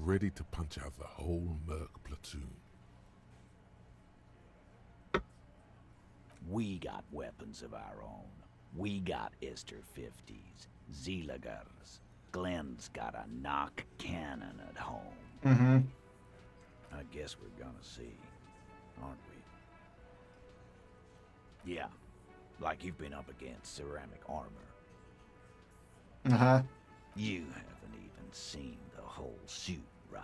ready to punch out the whole Merc platoon. We got weapons of our own. We got Ister 50s, Zeelagers. Glenn's got a knock cannon at home. Mm-hmm. I guess we're gonna see, aren't we? Yeah, like you've been up against ceramic armor. Uh-huh. You haven't even seen the whole suit, right?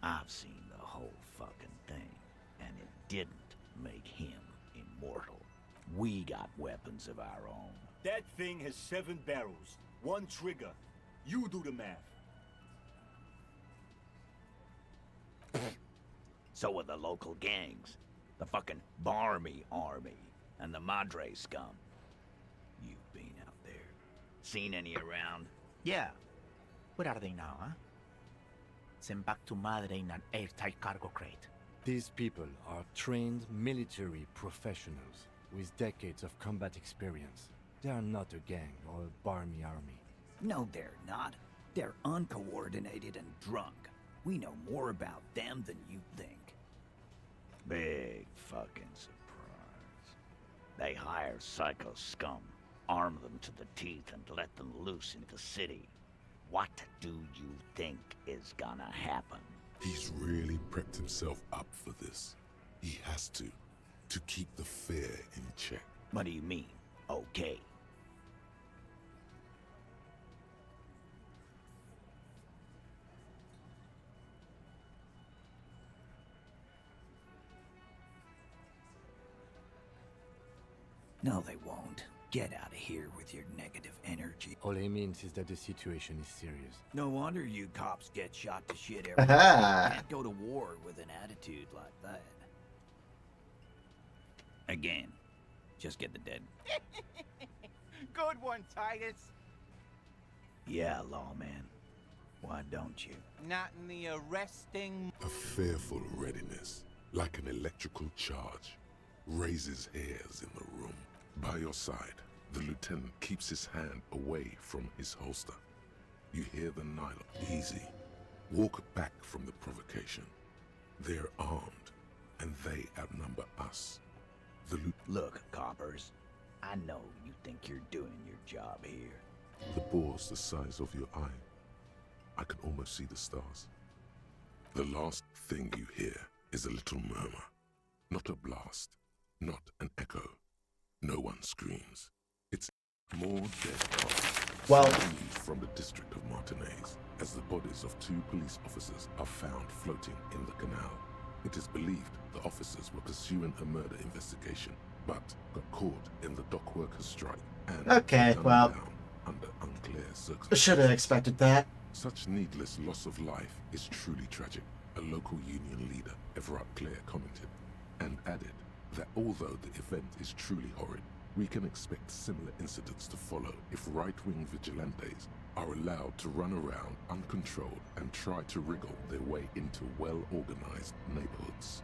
I've seen the whole fucking thing, and it didn't make him immortal. We got weapons of our own. That thing has 7 barrels, 1 trigger. You do the math. So are the local gangs. The fucking Barmy Army and the Madre scum. You've been out there. Seen any around? Yeah. Where are they now, huh? Sent back to Madre in an airtight cargo crate. These people are trained military professionals with decades of combat experience. They are not a gang or a barmy army. No, they're not. They're uncoordinated and drunk. We know more about them than you think. Big fucking surprise. They hire psycho scum, arm them to the teeth, and let them loose in the city. What do you think is gonna happen? He's really prepped himself up for this. He has to keep the fear in check. What do you mean, okay? No, they won't. Get out of here with your negative energy. All he means is that the situation is serious. No wonder you cops get shot to shit every day. Aha. Can't go to war with an attitude like that. Again, just get the dead. Good one, Titus. Yeah, lawman. Why don't you? Not in the arresting... A fearful readiness, like an electrical charge, raises hairs in the room. By your side, the lieutenant keeps his hand away from his holster. You hear the nylon. Easy. Walk back from the provocation. They're armed, and they outnumber us. Look, coppers. I know you think you're doing your job here. The bore's the size of your eye. I can almost see the stars. The last thing you hear is a little murmur. Not a blast, not an echo. No one screams. It's more dead cops. Well, From the district of Martinez, as the bodies of 2 police officers are found floating in the canal. It is believed the officers were pursuing a murder investigation, but got caught in the dock workers' strike and Okay, gunned well, down under unclear circumstances. should have expected that. Such needless loss of life is truly tragic, a local union leader, Everard Clare, commented, and added that although the event is truly horrid, we can expect similar incidents to follow if right-wing vigilantes are allowed to run around uncontrolled and try to wriggle their way into well-organized neighborhoods.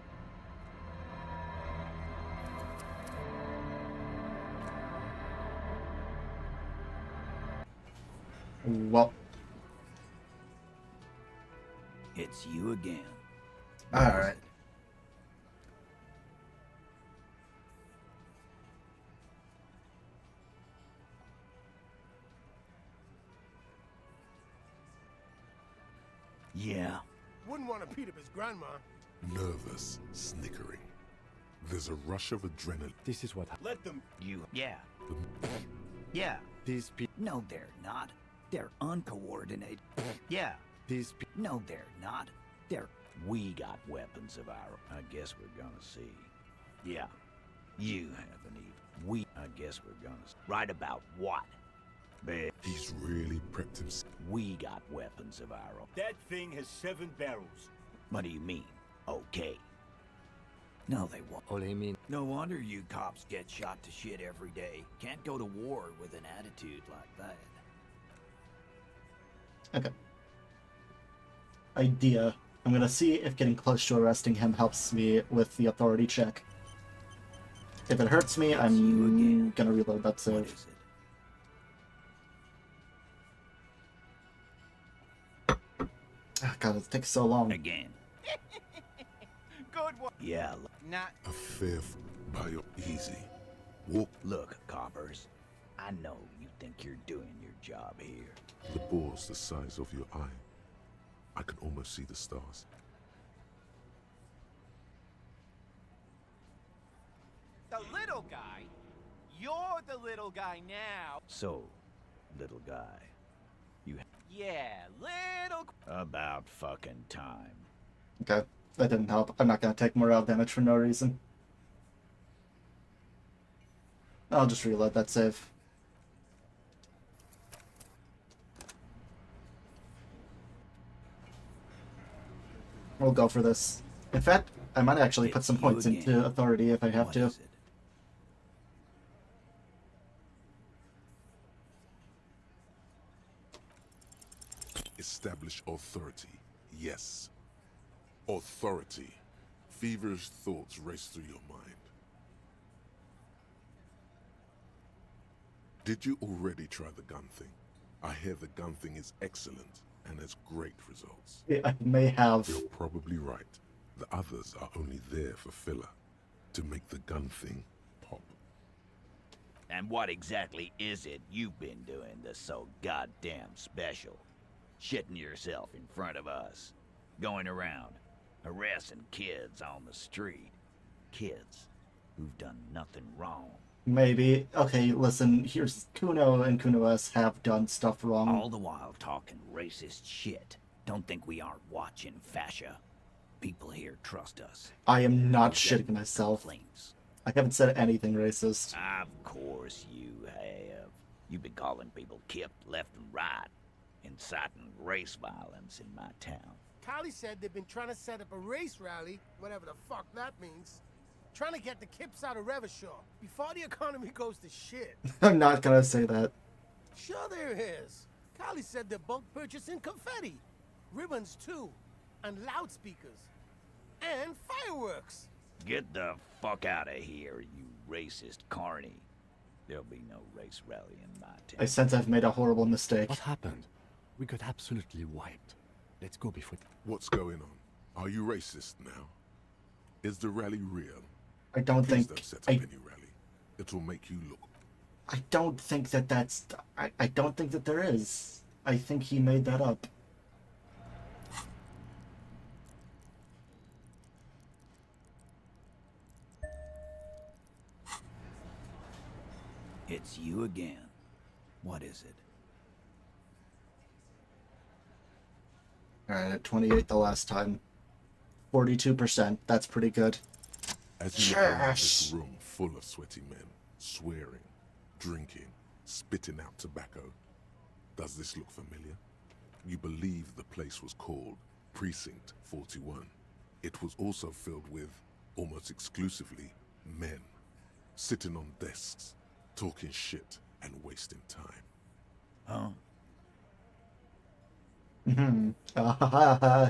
Well, It's you again. alright. Yeah. Wouldn't want to beat up his grandma. Nervous, snickering. There's a rush of adrenaline. This is what Let them... You... Yeah. Yeah. these people. No, they're not. They're uncoordinated. Yeah. These people. No, they're not. They're... We got weapons of our... I guess we're gonna see. Yeah. You haven't even... We... I guess we're gonna... Right about what? He's really prepped himself. We got weapons of our own. That thing has 7 barrels. What do you mean? Okay. No, they won't. All he means. No wonder you cops get shot to shit every day. Can't go to war with an attitude like that. Okay. Idea. I'm gonna see if getting close to arresting him helps me with the authority check. If it hurts me, I'm gonna reload that What save. is it? God, it takes so long. Again. Good one. Yeah, Nah. A fair by your easy. Walk look, coppers. I know you think you're doing your job here. the bore's the size of your eye. I can almost see the stars. The little guy? You're the little guy now. So, little guy, Yeah, little... about fucking time. Okay, that didn't help. I'm not gonna take morale damage for no reason. I'll just reload that save. We'll go for this. In fact, I might actually put some points into authority if I have What to. is it? Establish authority. Yes. Authority. Feverish thoughts race through your mind. Did you already try the gun thing? I hear the gun thing is excellent and has great results. I may have. You're probably right. The others are only there for filler. To make the gun thing pop. And what exactly is it you've been doing that's so goddamn special? Shitting yourself in front of us. Going around, harassing kids on the street. Kids who've done nothing wrong. Maybe. Okay, listen, here's Kuno and Kuno S have done stuff wrong. All the while talking racist shit. Don't think we aren't watching, fascia. People here trust us. I am not We'll get shitting myself. complaints. I haven't said anything racist. Of course you have. You've been calling people kipped left and right, inciting race violence in my town. Kali said they've been trying to set up a race rally, whatever the fuck that means. Trying to get the kips out of Revachol before the economy goes to shit. I'm not gonna say that. Sure there is. Kali said they're bulk purchasing confetti, ribbons too, and loudspeakers, and fireworks. Get the fuck out of here, you racist carny. There'll be no race rally in my I town. sense I've made a horrible mistake. What happened? We got absolutely wiped. Let's go before... What's going on? Are you racist now? Is the rally real? I don't Please think... don't set up any rally. It will make you look. I don't think that that's... I don't think that there is. I think he made that up. It's you again. What is it? Alright, at 28 the last time. 42%. That's pretty good. As you look around Yes. this room full of sweaty men, swearing, drinking, spitting out tobacco, does this look familiar? You believe the place was called Precinct 41. It was also filled with, almost exclusively, men, sitting on desks, talking shit and wasting time. Huh?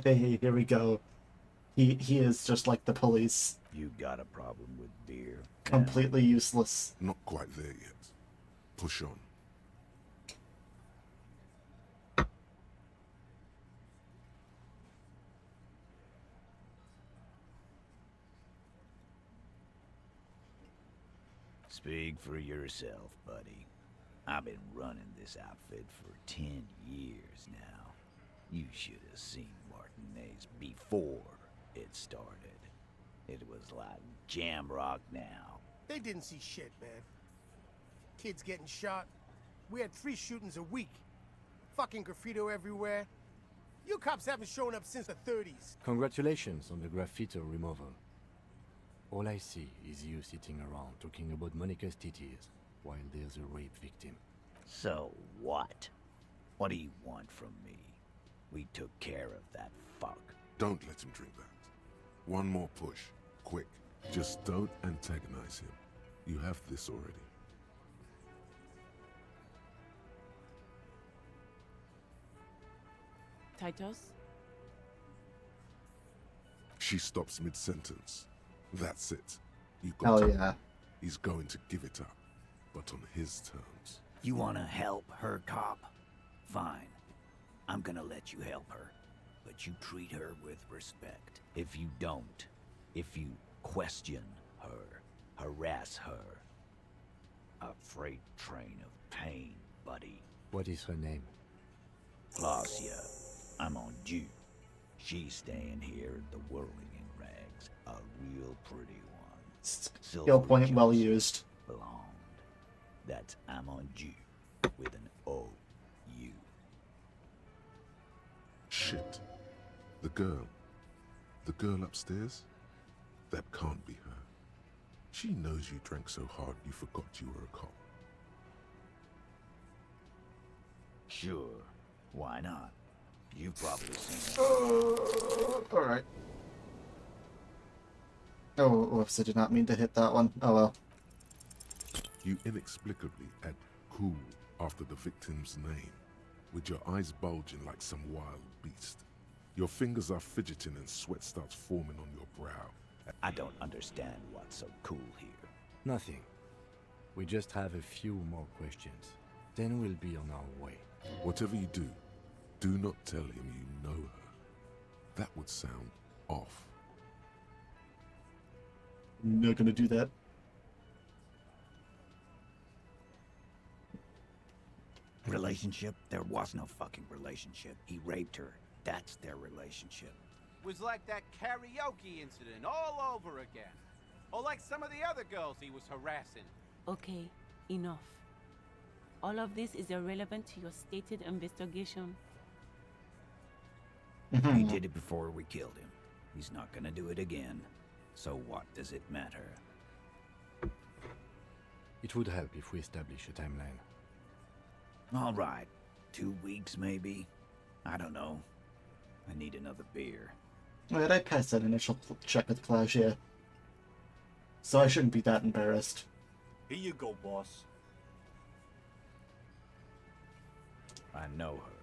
Hey, here we go. He is just like the police. You got a problem with beer? Completely useless. Not quite there yet. Push on. Speak for yourself, buddy. I've been running this outfit for 10 years now. You should have seen Martinez before it started. It was like jam rock now. They didn't see shit, man. Kids getting shot. We had 3 shootings a week. Fucking graffito everywhere. You cops haven't shown up since the 30s. Congratulations on the graffito removal. All I see is you sitting around talking about Monica's titties, while there's a rape victim. So what? What do you want from me? We took care of that fuck. Don't let him drink that. One more push. Quick. Just don't antagonize him. You have this already. Titos? She stops mid-sentence. That's it. You got Hell it. yeah. He's going to give it up, but on his terms. You wanna help her, cop? Fine. I'm gonna let you help her. but you treat her with respect. If you don't, if you question her, harass her, a freight train of pain, buddy. What is her name? Glacia, I'm on due. She's staying here at the Whirling in Rags, a real pretty one. Skill point Silvery well just used. blonde. That's I'm on due with an O-U. Shit. The girl upstairs? That can't be her. She knows you drank so hard you forgot you were a cop. Sure, why not? You've probably seen it. Alright. Oh, whoops, I did not mean to hit that one. Oh well. You inexplicably add cool after the victim's name, with your eyes bulging like some wild beast. Your fingers are fidgeting and sweat starts forming on your brow. I don't understand what's so cool here. Nothing. We just have a few more questions. Then we'll be on our way. Whatever you do not tell him you know her. That would sound off. Not gonna do that. Relationship? There was no fucking relationship. He raped her. That's their relationship. Was like that karaoke incident all over again. Or like some of the other girls he was harassing. Okay, enough. All of this is irrelevant to your stated investigation. He did it before we killed him. He's not gonna do it again. So what does it matter? It would help if we establish a timeline. All right. 2 weeks, maybe? I don't know. I need another beer. Alright, I passed that initial check with Clash, yeah. So I shouldn't be that embarrassed. Here you go, boss. I know her.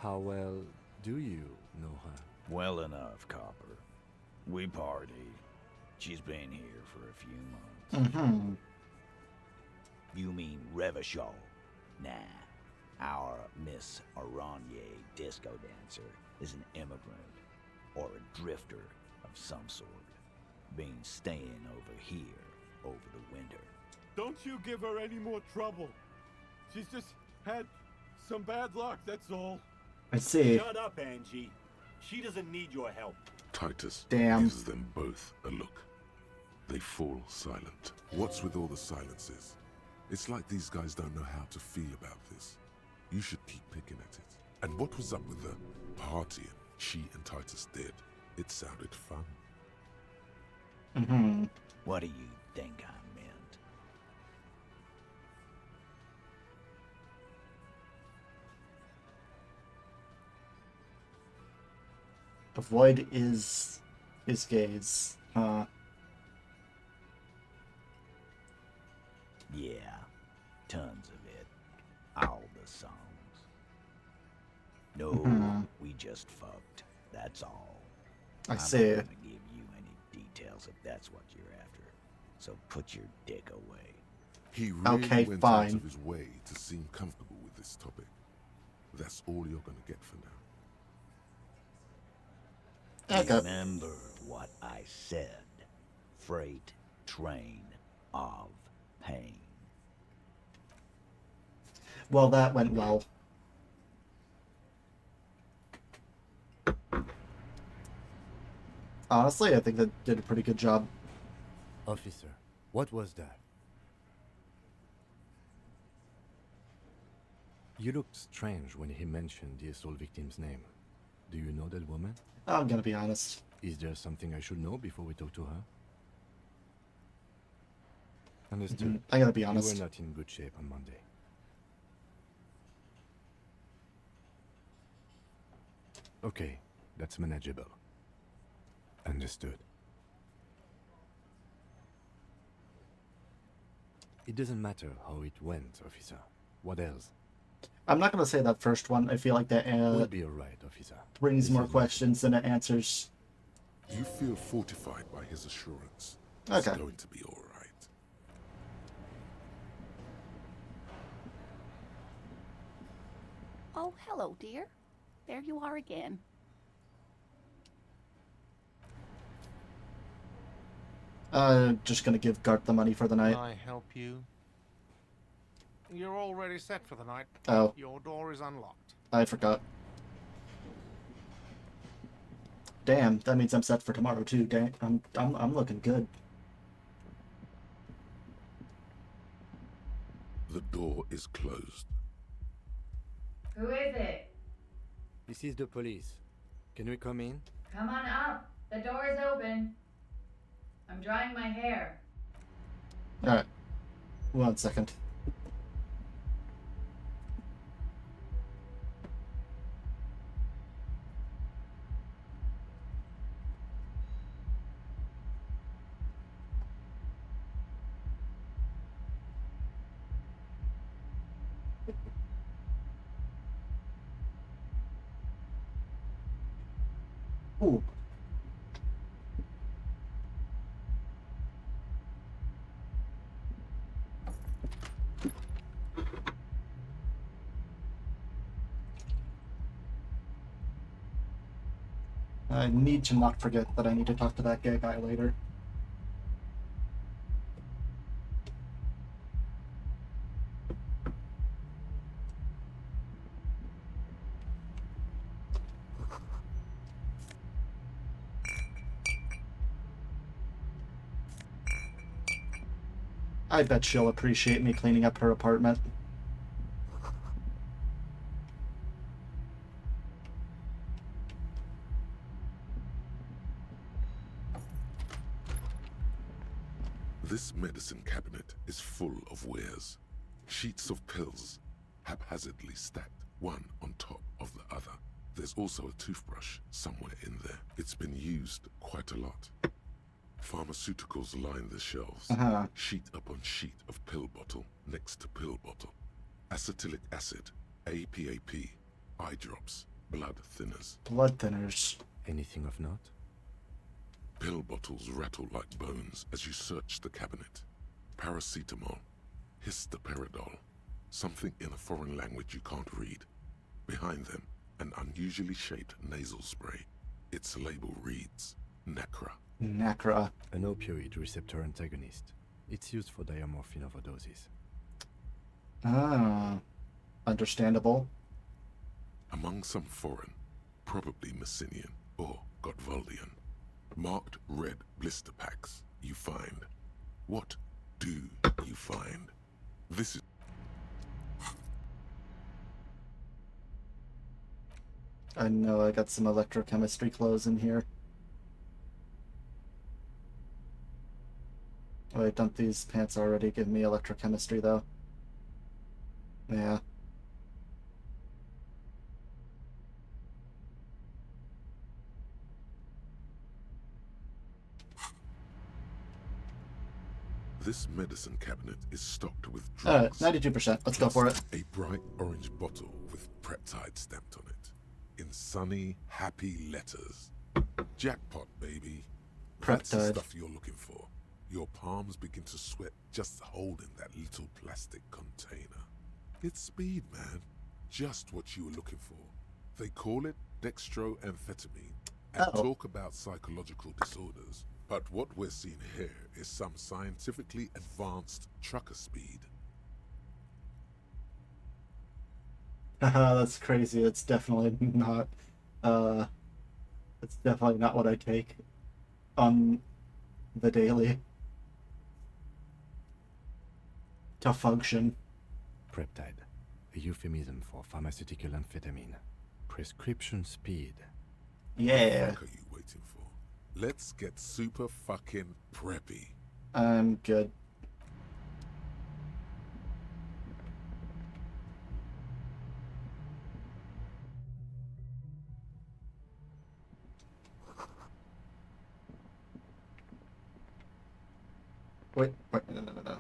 How well do you know her? Well enough, Copper. We party. She's been here for a few months. Mm-hmm. You mean Revachol? Nah. Our Miss Aranye disco dancer is an immigrant or a drifter of some sort. Been staying over here over the winter. Don't you give her any more trouble. She's just had some bad luck, that's all. I see. Shut up, Angie. She doesn't need your help. Titus Damn. gives them both a look. They fall silent. What's with all the silences? It's like these guys don't know how to feel about this. You should keep picking at it. And what was up with the partying she and Titus did? It sounded fun. Mm-hmm. What do you think I meant? Avoid his gaze. Yeah, tons of it. All the songs. No, we just fucked. That's all. I I'm see. not gonna give you any details if that's what you're after. So put your dick away. He really Okay, went fine. out of his way to seem comfortable with this topic. That's all you're gonna get for now. Okay. Remember what I said. Freight train of pain. Well, that went well. Honestly, I think that did a pretty good job. Officer, what was that? You looked strange when he mentioned the assault victim's name. Do you know that woman? I'm gonna be honest. Is there something I should know before we talk to her? Understood. I gotta be You honest. were not in good shape on Monday. Okay, that's manageable. Understood. It doesn't matter how it went, officer. What else? I'm not gonna say that first one. I feel like that We'll be alright, officer. brings This more is questions than it answers. You feel fortified by his assurance. It's Okay. going to be all right. Oh, hello, dear. There you are again. Just gonna give Gart the money for the Can night. I help you? You're already set for the night. Oh, Your door is unlocked. I forgot. Damn, that means I'm set for tomorrow too. Dang, I'm looking good. The door is closed. Who is it? This is the police. Can we come in? Come on up. The door is open. I'm drying my hair. Alright. 1 second. Ooh. I need to not forget that I need to talk to that gay guy later. I bet she'll appreciate me cleaning up her apartment. This medicine cabinet is full of wares. Sheets of pills, haphazardly stacked, one on top of the other. There's also a toothbrush somewhere in there. It's been used quite a lot. Pharmaceuticals line the shelves. Sheet upon sheet of pill bottle next to pill bottle. Acetylic acid, APAP, eye drops, blood thinners. Blood thinners. Anything of note? Pill bottles rattle like bones as you search the cabinet. Paracetamol, histoperidol, something in a foreign language you can't read. Behind them, an unusually shaped nasal spray. Its label reads, Nacra. Nacra. An opioid receptor antagonist. It's used for diamorphine overdoses. Ah. Understandable. Among some foreign, probably Messinian or Gotwaldian, marked red blister packs you find. What do you find? This is... I know I got some electrochemistry clothes in here. Wait, don't these pants already give me electrochemistry though? Yeah. This medicine cabinet is stocked with Alright, drugs. 92%. Let's go for it. A bright orange bottle with peptide stamped on it. In sunny, happy letters. Jackpot, baby. That's the Peptide. stuff you're looking for. Your palms begin to sweat just holding that little plastic container. It's speed, man. Just what you were looking for. They call it dextroamphetamine and talk about psychological disorders. But what we're seeing here is some scientifically advanced trucker speed. Haha, that's crazy. It's definitely not, it's definitely not what I take on the daily to function. Peptide, a euphemism for pharmaceutical amphetamine. Prescription speed. Yeah. What are you waiting for? Let's get super fucking preppy. I'm good. Wait, no.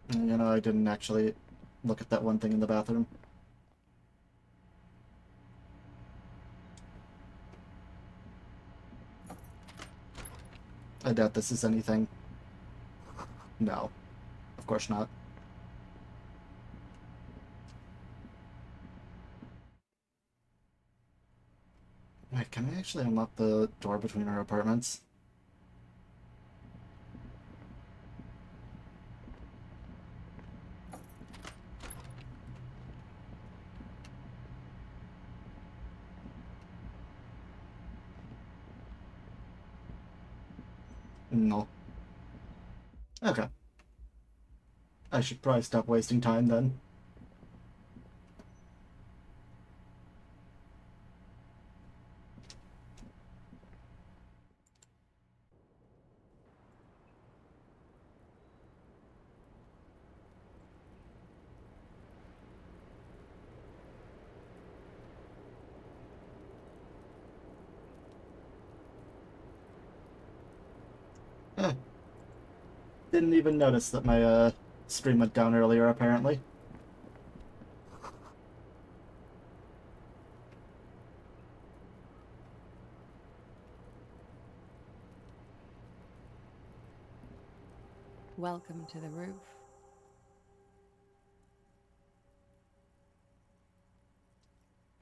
You know, I didn't actually look at that one thing in the bathroom. I doubt this is anything. No, of course not. can we actually unlock the door between our apartments? No. Okay. I should probably stop wasting time then. Eh. Didn't even notice that my stream went down earlier, apparently. Welcome to the roof.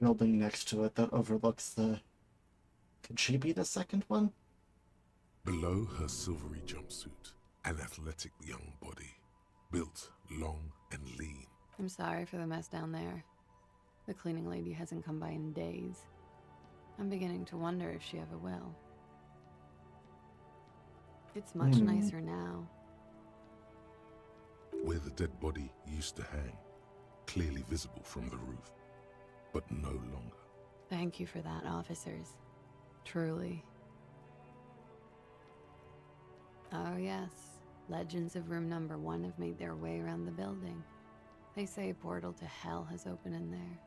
Building next to it that overlooks the... Could she be the second one? Below her silvery jumpsuit, an athletic young body, built long and lean. I'm sorry for the mess down there. The cleaning lady hasn't come by in days. I'm beginning to wonder if she ever will. It's much nicer now. Where the dead body used to hang, clearly visible from the roof, but no longer. Thank you for that, officers. Truly. Oh yes, legends of room number 1 have made their way around the building. They say a portal to hell has opened in there.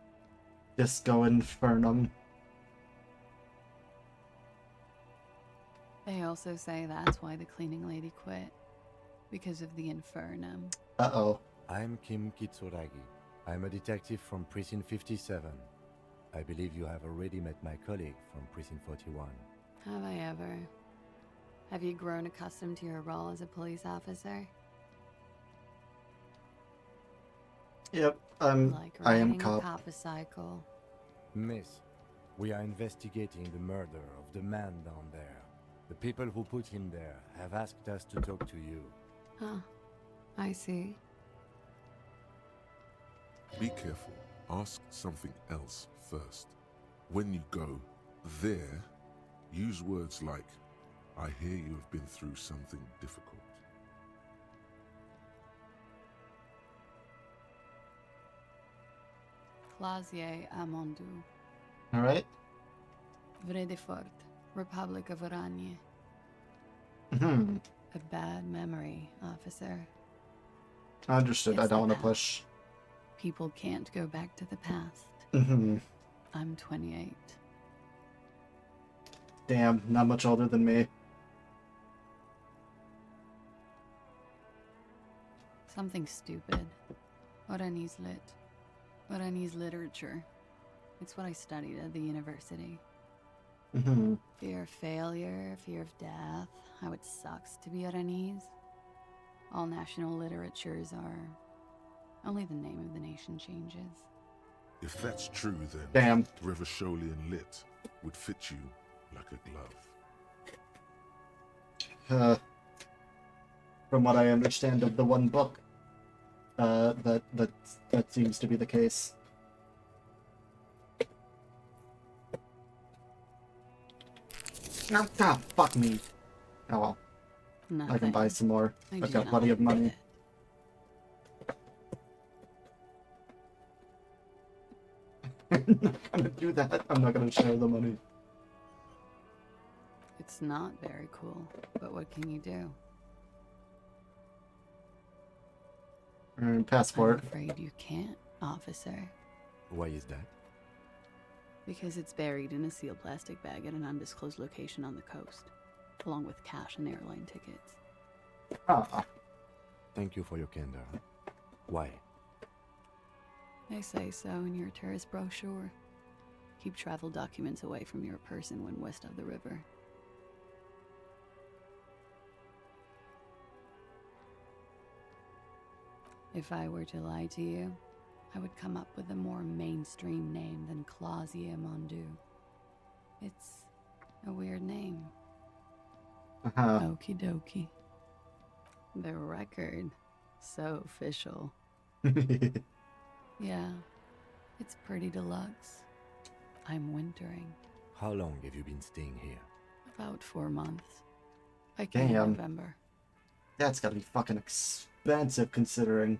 Disco Infernum. They also say that's why the cleaning lady quit. Because of the Infernum. Uh-oh. I'm Kim Kitsuragi. I'm a detective from Precinct 57. I believe you have already met my colleague from Precinct 41. Have I ever? Have you grown accustomed to your role as a police officer? Yep, I am cop. A cycle. Miss, we are investigating the murder of the man down there. The people who put him there have asked us to talk to you. Huh. I see. Be careful. Ask something else first. When you go there, use words like, I hear you have been through something difficult. Clasier Amondu. Alright. Vredefort, Republic of Oranje. Hmm. A bad memory, officer. Understood. It's I don't want to the push. People can't go back to the past. I'm 28. Damn, not much older than me. Something stupid. Oranese lit. Oranese literature. It's what I studied at the university. Fear of failure, fear of death, how it sucks to be Oranese. All national literatures are... Only the name of the nation changes. If that's true, then Damn. Revacholian lit would fit you like a glove. From what I understand of the one book, that seems to be the case. Ah, fuck me. Oh well. Nothing. I can buy some more. I I've do got not plenty of like money. it. I'm not gonna do that. I'm not gonna share the money. It's not very cool, but what can you do? Passport. I'm afraid you can't, officer. Why is that? Because it's buried in a sealed plastic bag at an undisclosed location on the coast, along with cash and airline tickets. Ah. Thank you for your candor. Why? They say so in your tourist brochure. Keep travel documents away from your person when west of the river. If I were to lie to you, I would come up with a more mainstream name than Clausia Mondu. It's a weird name. Uh-huh. Okie dokie. The record. So official. Yeah, it's pretty deluxe. I'm wintering. How long have you been staying here? About 4 months. I came in Damn. November. That's gotta be fucking expensive considering.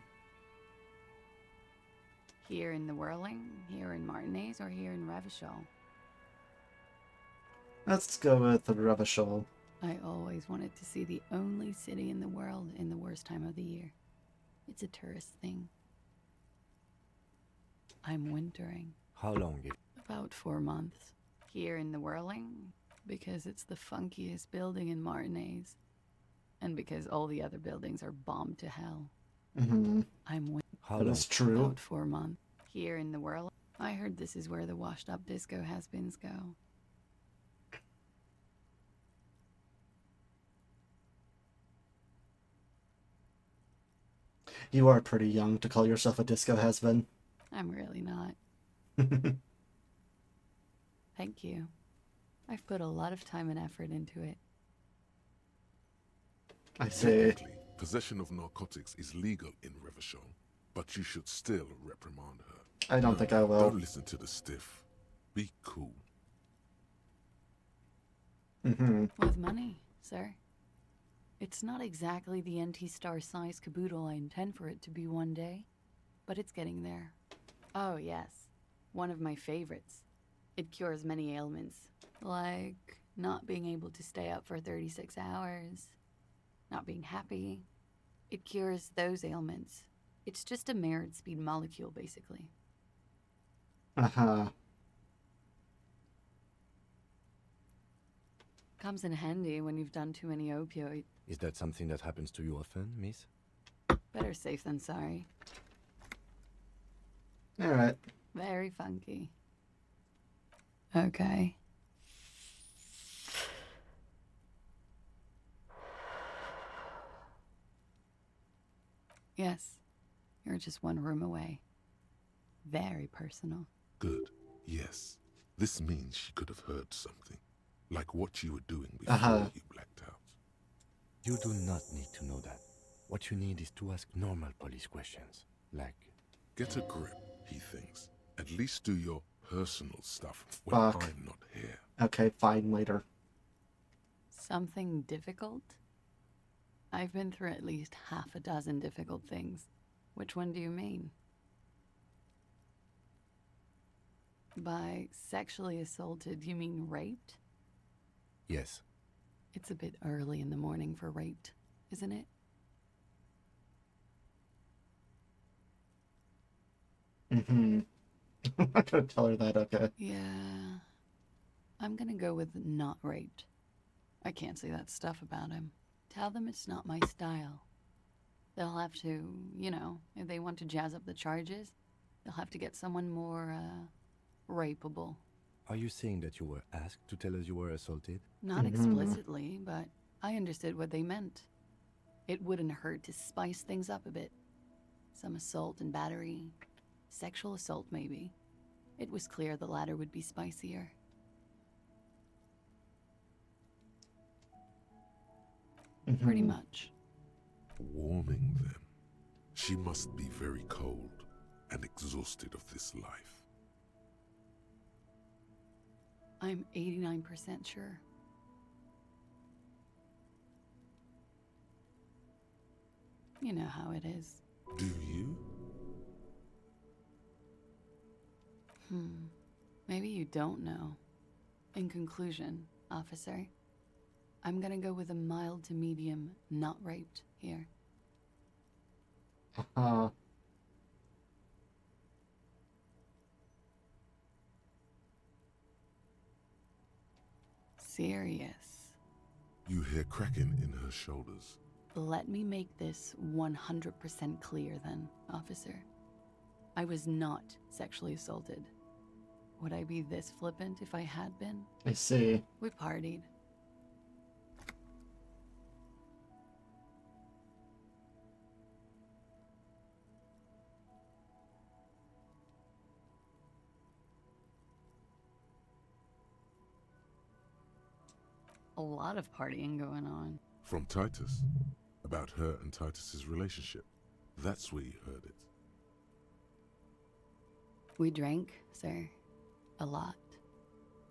Here in the Whirling, here in Martinez, or here in Revachol? Let's go with the Revachol. I always wanted to see the only city in the world in the worst time of the year. It's a tourist thing. I'm wintering. How long have... About 4 months. Here in the Whirling, because it's the funkiest building in Martinez. And because all the other buildings are bombed to hell. Mm-hmm. I'm That is true. About 4 months. Here in the Whirling, I heard this is where the washed-up disco has-beens go. You are pretty young to call yourself a disco has-been. I'm really not. Thank you. I've put a lot of time and effort into it. I see. Technically, possession of narcotics is legal in Revachol, but you should still reprimand her. I don't think I will. Don't listen to the stiff. Be cool. Mm-hmm. With money, sir. It's not exactly the NT-star size caboodle I intend for it to be one day, but it's getting there. Oh yes, one of my favorites. It cures many ailments, like not being able to stay up for 36 hours, not being happy. It cures those ailments. It's just a merit speed molecule, basically. Uh-huh. Comes in handy when you've done too many opioids. Is that something that happens to you often, miss? Better safe than sorry. Alright. Very funky. Okay. Yes, you're just one room away. Very personal. Good. Yes. This means she could have heard something. Like what you were doing before you blacked out. You do not need to know that. What you need is to ask normal police questions. Like... Get a grip, he thinks. At least do your personal stuff when Fuck. I'm not here. Okay, fine, later. Something difficult? I've been through at least half a dozen difficult things. Which one do you mean? By sexually assaulted, you mean raped? Yes. It's a bit early in the morning for raped, isn't it? Mm-hmm. I'm not gonna tell her that, okay. Yeah. I'm gonna go with not raped. I can't say that stuff about him. Tell them it's not my style. They'll have to, you know, if they want to jazz up the charges, they'll have to get someone more, rapeable. Are you saying that you were asked to tell us you were assaulted? Not explicitly, but I understood what they meant. It wouldn't hurt to spice things up a bit. Some assault and battery. Sexual assault, maybe. It was clear the latter would be spicier. Pretty much. Warming them. She must be very cold and exhausted of this life. I'm 89% sure. You know how it is. Do you? Maybe you don't know. In conclusion, officer, I'm gonna go with a mild to medium, not raped here. Serious. You hear cracking in her shoulders. Let me make this 100% clear then, officer. I was not sexually assaulted. Would I be this flippant if I had been? I see. We partied. a lot of partying going on. From Titus. About her and Titus's relationship. That's where you heard it. We drank, sir. A lot.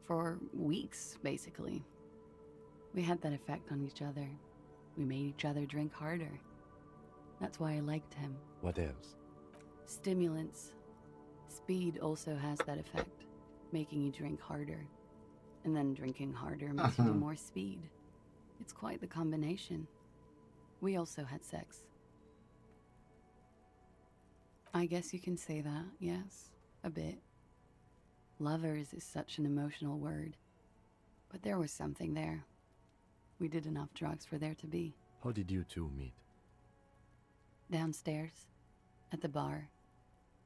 For weeks, basically. We had that effect on each other. We made each other drink harder. That's why I liked him. What else? Stimulants. Speed also has that effect, making you drink harder. And then drinking harder makes you do more speed. It's quite the combination. We also had sex. I guess you can say that, yes. A bit. Lovers is such an emotional word. But there was something there. We did enough drugs for there to be. How did you two meet? Downstairs. At the bar.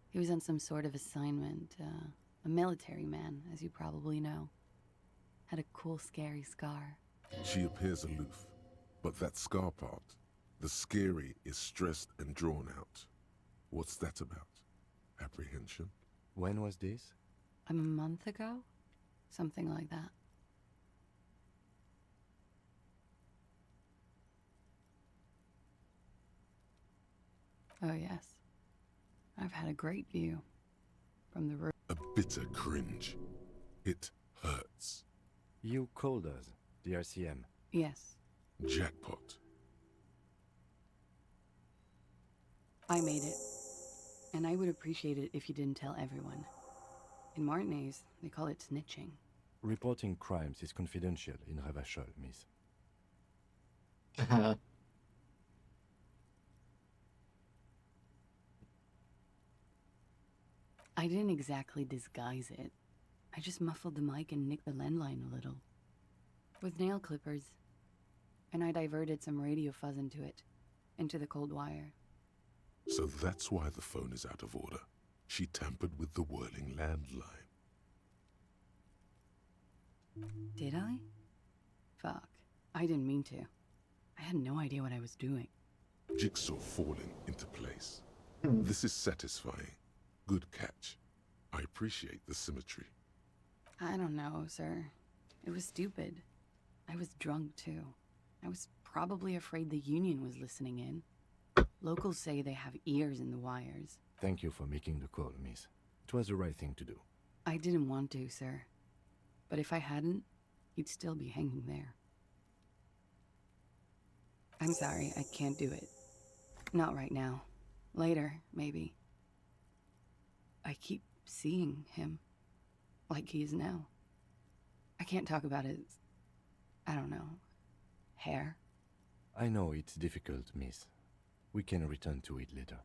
He was on some sort of assignment. A military man, as you probably know. Had a cool, scary scar. She appears aloof. But that scar part, the scary is stressed and drawn out. What's that about? Apprehension? When was this? A month ago? Something like that. Oh, yes. I've had a great view. From the roof. A bitter cringe. It hurts. You called us, the RCM. Yes. Jackpot. I made it. And I would appreciate it if you didn't tell everyone. In Martinez, they call it snitching. Reporting crimes is confidential in Ravachol, miss. I didn't exactly disguise it. I just muffled the mic and nicked the landline a little. With nail clippers. And I diverted some radio fuzz into it. Into the cold wire. So that's why the phone is out of order. She tampered with the whirling landline. Did I? Fuck. I didn't mean to. I had no idea what I was doing. Jigsaw falling into place. This is satisfying. Good catch. I appreciate the symmetry. I don't know, sir. It was stupid. I was drunk, too. I was probably afraid the Union was listening in. Locals say they have ears in the wires. Thank you for making the call, miss. It was the right thing to do. I didn't want to, sir. But if I hadn't, he'd still be hanging there. I'm sorry, I can't do it. Not right now. Later, maybe. I keep seeing him. Like he is now. I can't talk about his... I don't know... hair. I know it's difficult, miss. We can return to it later.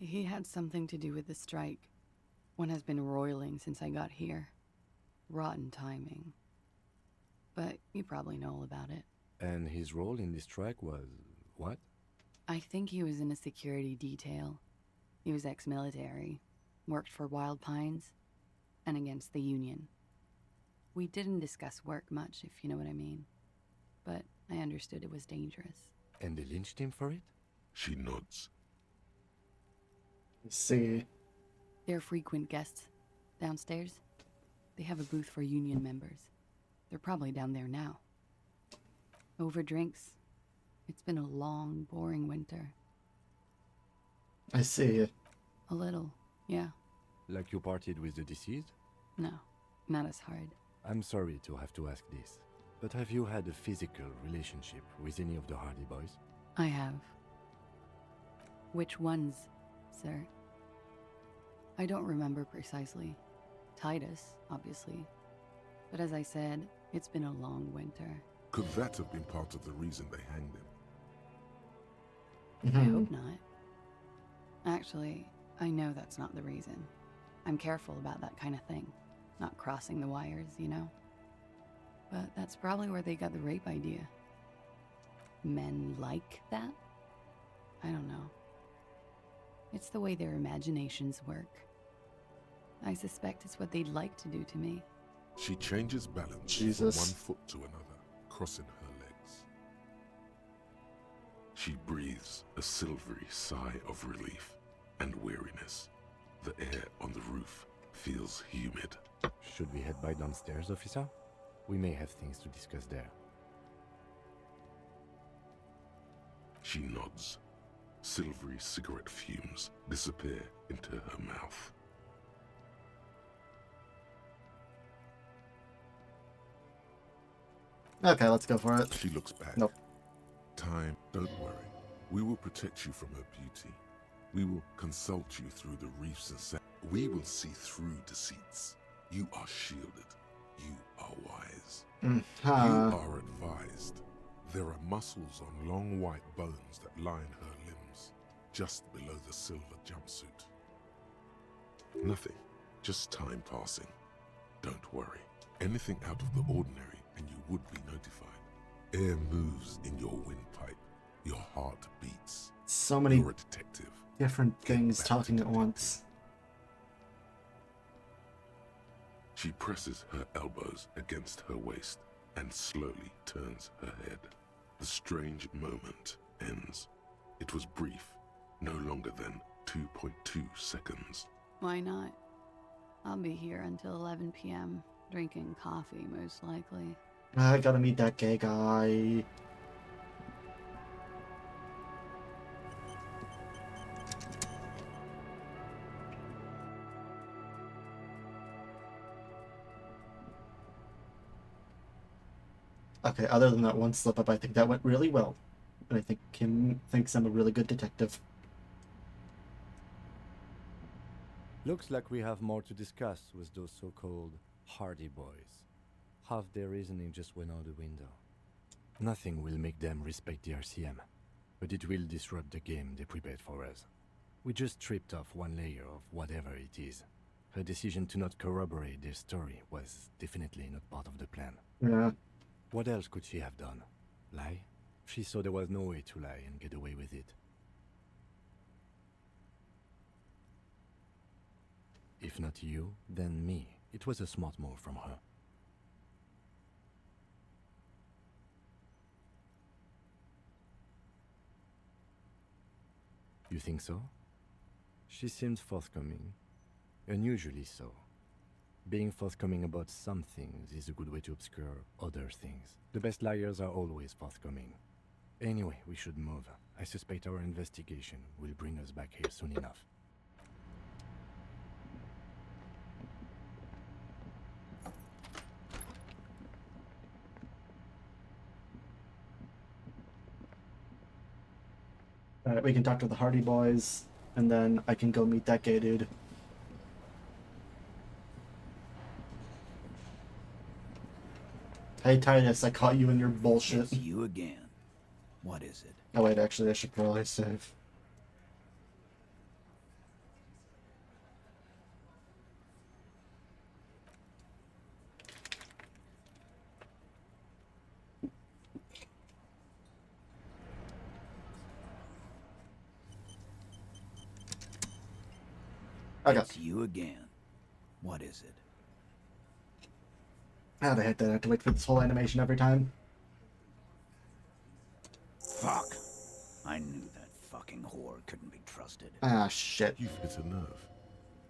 He had something to do with the strike. One has been roiling since I got here. Rotten timing. But you probably know all about it. And his role in this strike was... what? I think he was in a security detail. He was ex-military. Worked for Wild Pines. And against the Union. We didn't discuss work much, if you know what I mean. But I understood it was dangerous. And they lynched him for it? She nods. See. They're frequent guests. Downstairs. They have a booth for Union members. They're probably down there now. Over drinks. It's been a long, boring winter. I see. A little, yeah. Like you partied with the deceased? No, not as hard. I'm sorry to have to ask this, but have you had a physical relationship with any of the Hardy Boys? I have. Which ones, sir? I don't remember precisely. Titus, obviously. But as I said, it's been a long winter. Could that have been part of the reason they hanged him? I hope not. Actually, I know that's not the reason. I'm careful about that kind of thing. Not crossing the wires, you know? But that's probably where they got the rape idea. Men like that? I don't know. It's the way their imaginations work. I suspect it's what they'd like to do to me. She changes balance Jesus. from one foot to another, crossing her legs. She breathes a silvery sigh of relief and weariness. The air on the roof feels humid. Should we head by downstairs, officer? We may have things to discuss there. She nods. Silvery cigarette fumes disappear into her mouth. Okay, let's go for it. She looks back. Nope. Time, don't worry. We will protect you from her beauty. We will consult you through the reefs and sand. We will see through deceits. You are shielded. You are wise. You are advised. There are muscles on long white bones that line her limbs, just below the silver jumpsuit. Nothing, just time passing. Don't worry. Anything out of the ordinary and you would be notified. Air moves in your windpipe. Your heart beats. So many You're a detective. different things talking at once. She presses her elbows against her waist and slowly turns her head. The strange moment ends. It was brief, no longer than 2.2 seconds. Why not? I'll be here until 11 p.m. drinking coffee, most likely. I gotta meet that gay guy. Okay, other than that one slip up, I think that went really well. And I think Kim thinks I'm a really good detective. Looks like we have more to discuss with those so-called Hardy Boys. Half their reasoning just went out the window. Nothing will make them respect the RCM, but it will disrupt the game they prepared for us. We just stripped off one layer of whatever it is. Her decision to not corroborate their story was definitely not part of the plan. Yeah. What else could she have done? Lie? She saw there was no way to lie and get away with it. If not you, then me. It was a smart move from her. You think so? She seemed forthcoming. Unusually so. Being forthcoming about some things is a good way to obscure other things. The best liars are always forthcoming. Anyway, we should move. I suspect our investigation will bring us back here soon enough. Alright, we can talk to the Hardy Boys, and then I can go meet that gay dude. Hey Titus, I caught you in your bullshit. It's you again. What is it? Oh wait, actually I should probably save. Okay. It's you again. What is it? Ah, I hate that I have to wait for this whole animation every time. Fuck. I knew that fucking whore couldn't be trusted. Ah, shit. You've hit a nerve.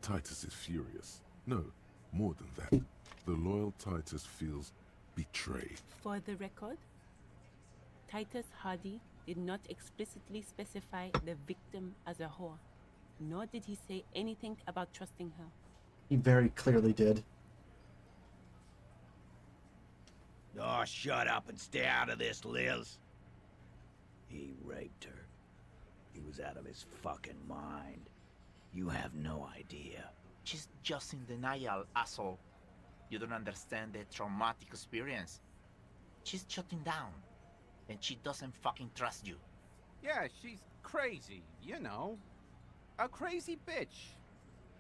Titus is furious. No, more than that. The loyal Titus feels betrayed. For the record, Titus Hardy did not explicitly specify the victim as a whore, nor did he say anything about trusting her. He very clearly did. Oh, shut up and stay out of this, Liz. He raped her. He was out of his fucking mind. You have no idea. She's just in denial, asshole. You don't understand the traumatic experience. She's shutting down, and she doesn't fucking trust you. Yeah, she's crazy, you know. A crazy bitch.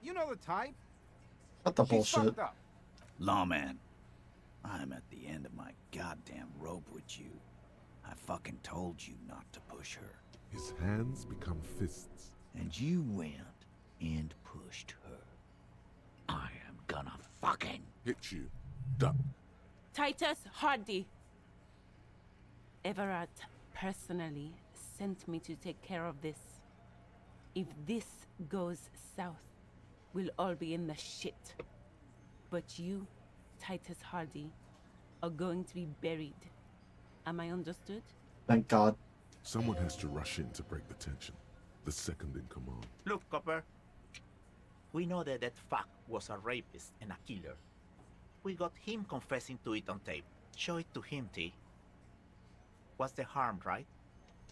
You know the type. What the She's bullshit? fucked up. Lawman, I'm at the end of my goddamn rope with you. I fucking told you not to push her. His hands become fists. And you went and pushed her. I am gonna fucking hit you. Duck. Titus Hardy. Everett personally sent me to take care of this. If this goes south, we'll all be in the shit. But you, Titus Hardy, are going to be buried. Am I understood? Thank God. Someone has to rush in to break the tension. The second in command. Look, Copper. We know that that fuck was a rapist and a killer. We got him confessing to it on tape. Show it to him, T. What's the harm, right?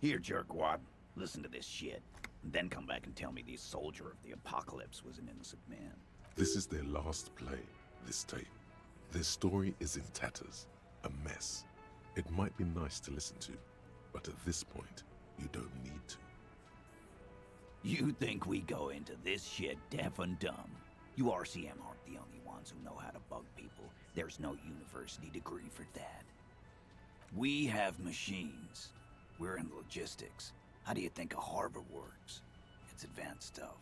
Here, jerkwad. Listen to this shit. And then come back and tell me the soldier of the apocalypse was an innocent man. This is their last play, this tape. Their story is in tatters, a mess. It might be nice to listen to, but at this point, you don't need to. You think we go into this shit deaf and dumb? You RCM aren't the only ones who know how to bug people. There's no university degree for that. We have machines. We're in logistics. How do you think a harbor works? It's advanced stuff.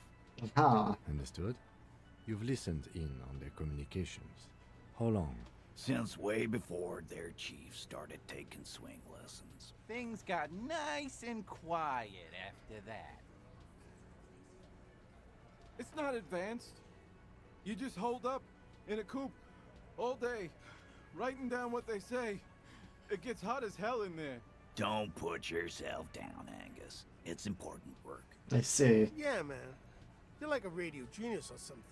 Aha. Understood? You've listened in on their communications. How long? Since way before their chief started taking swing lessons. Things got nice and quiet after that. It's not advanced. You just hold up in a coop all day, writing down what they say. It gets hot as hell in there. Don't put yourself down, Angus. It's important work. I see. Yeah, man. You're like a radio genius or something.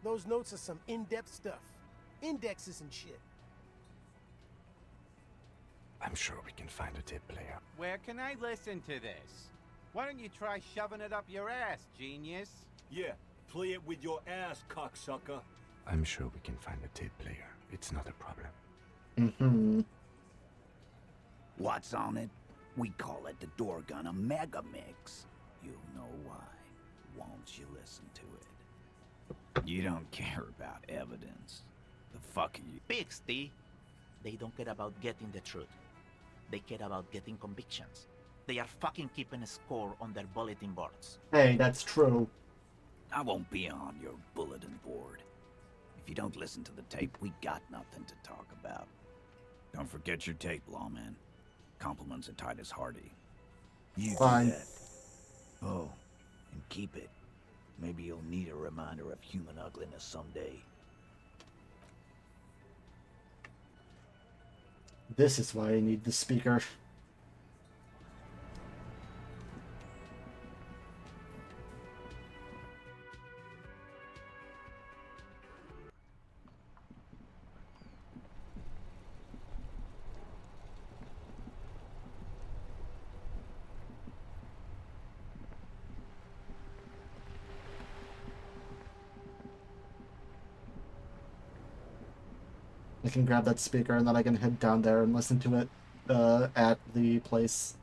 Those notes are some in-depth stuff. Indexes and shit. I'm sure we can find a tape player. Where can I listen to this? Why don't you try shoving it up your ass, genius? Yeah, play it with your ass, cocksucker. I'm sure we can find a tape player. It's not a problem. Mm-hmm. What's on it? We call it the door gun a mega mix. You'll know why once you listen to it. You don't care about evidence. The fuck are you? Pigs, T. They don't care about getting the truth. They care about getting convictions. They are fucking keeping a score on their bulletin boards. Hey, that's true. I won't be on your bulletin board. If you don't listen to the tape, we got nothing to talk about. Don't forget your tape, lawman. Compliments of Titus Hardy. You Fine. do that. Oh, and keep it. Maybe you'll need a reminder of human ugliness someday. This is why I need the speaker. I can grab that speaker and then I can head down there and listen to it at the place.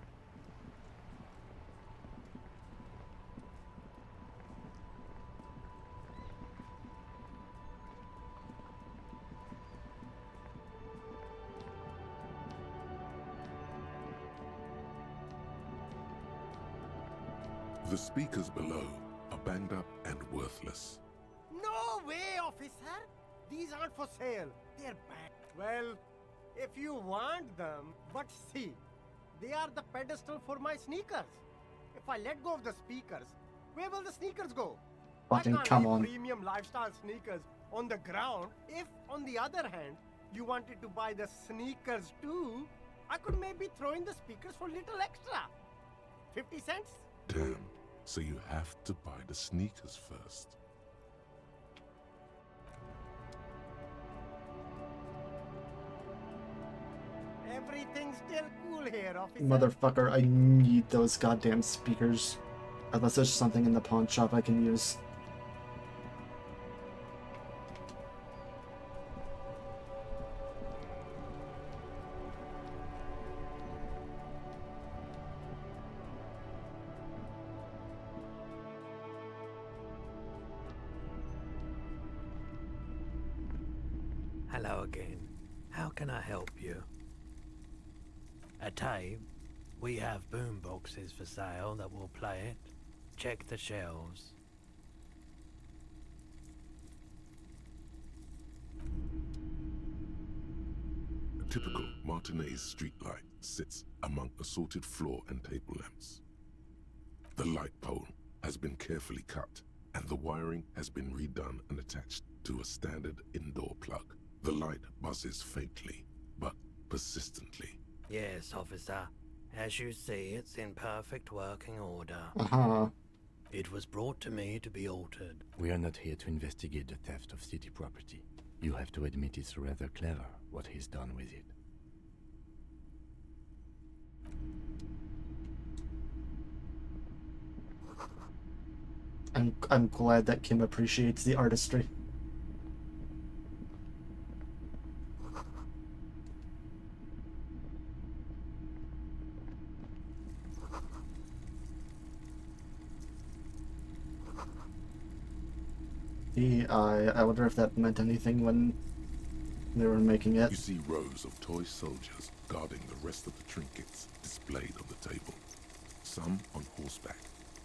The speakers below are banged up and worthless. No way, officer! These aren't for sale. They're bad. Well, if you want them, but see, they are the pedestal for my sneakers. If I let go of the speakers, where will the sneakers go? Fucking I can't come leave on. premium lifestyle sneakers on the ground. If, on the other hand, you wanted to buy the sneakers too, I could maybe throw in the speakers for little extra. 50 cents? Damn, so you have to buy the sneakers first. Everything's still cool here, officer. Motherfucker, I need those goddamn speakers. Unless there's something in the pawn shop I can use. Hello again. How can I help you? A tape? We have boom boxes for sale that will play it. Check the shelves. A typical Martinez streetlight sits among assorted floor and table lamps. The light pole has been carefully cut, and the wiring has been redone and attached to a standard indoor plug. The light buzzes faintly persistently. Yes, officer. As you see, it's in perfect working order. Uh-huh. It was brought to me to be altered. We are not here to investigate the theft of city property. You have to admit it's rather clever what he's done with it. I'm glad that Kim appreciates the artistry. I wonder if that meant anything when they were making it. You see rows of toy soldiers guarding the rest of the trinkets displayed on the table. Some on horseback,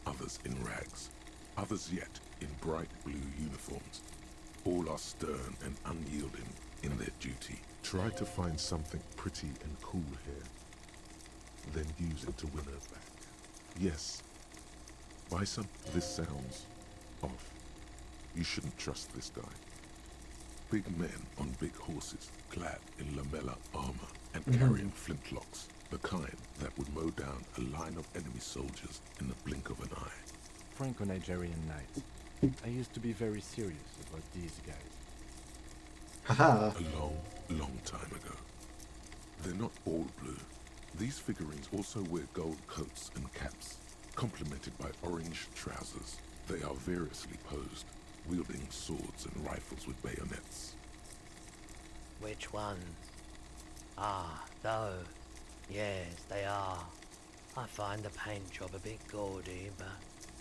others in rags, others yet in bright blue uniforms. All are stern and unyielding in their duty. Try to find something pretty and cool here, then use it to win her back. Yes, Bison, this sounds off. You shouldn't trust this guy. Big men on big horses, clad in lamella armor and carrying flintlocks, the kind that would mow down a line of enemy soldiers in the blink of an eye. Franco-Nigerian knights. I used to be very serious about these guys. Haha. A long, long time ago. They're not all blue. These figurines also wear gold coats and caps, complemented by orange trousers. They are variously posed, wielding swords and rifles with bayonets. Which ones? Ah, those. Yes, they are. I find the paint job a bit gaudy, but...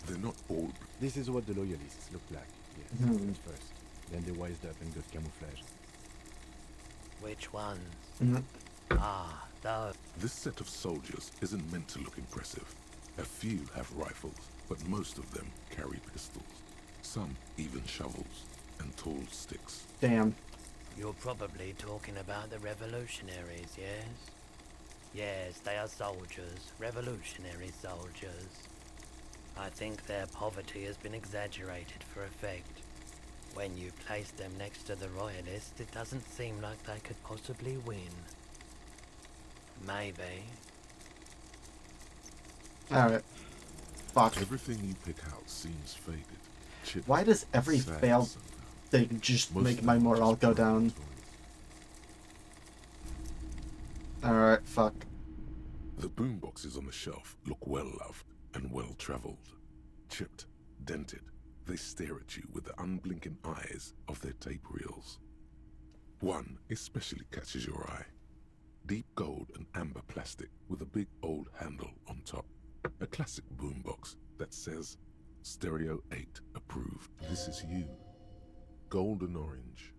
They're not all... This is what the loyalists look like, yes, at first. Then they wised up and got camouflage. Which ones? Ah, those. This set of soldiers isn't meant to look impressive. A few have rifles, but most of them carry pistols. Some even shovels and tall sticks. Damn. You're probably talking about the revolutionaries, yes? Yes, they are soldiers, revolutionary soldiers. I think their poverty has been exaggerated for effect. When you place them next to the royalists, it doesn't seem like they could possibly win. Maybe. Alright. Fuck. Everything you pick out seems faded. Chipped, Why does every sad failed somehow. thing just Most make of my them morale just go broken down? toys. Alright, fuck. The boomboxes on the shelf look well-loved and well-traveled. Chipped, dented, they stare at you with the unblinking eyes of their tape reels. One especially catches your eye. Deep gold and amber plastic with a big old handle on top. A classic boombox that says, Stereo 8 approved. This is you. Golden orange.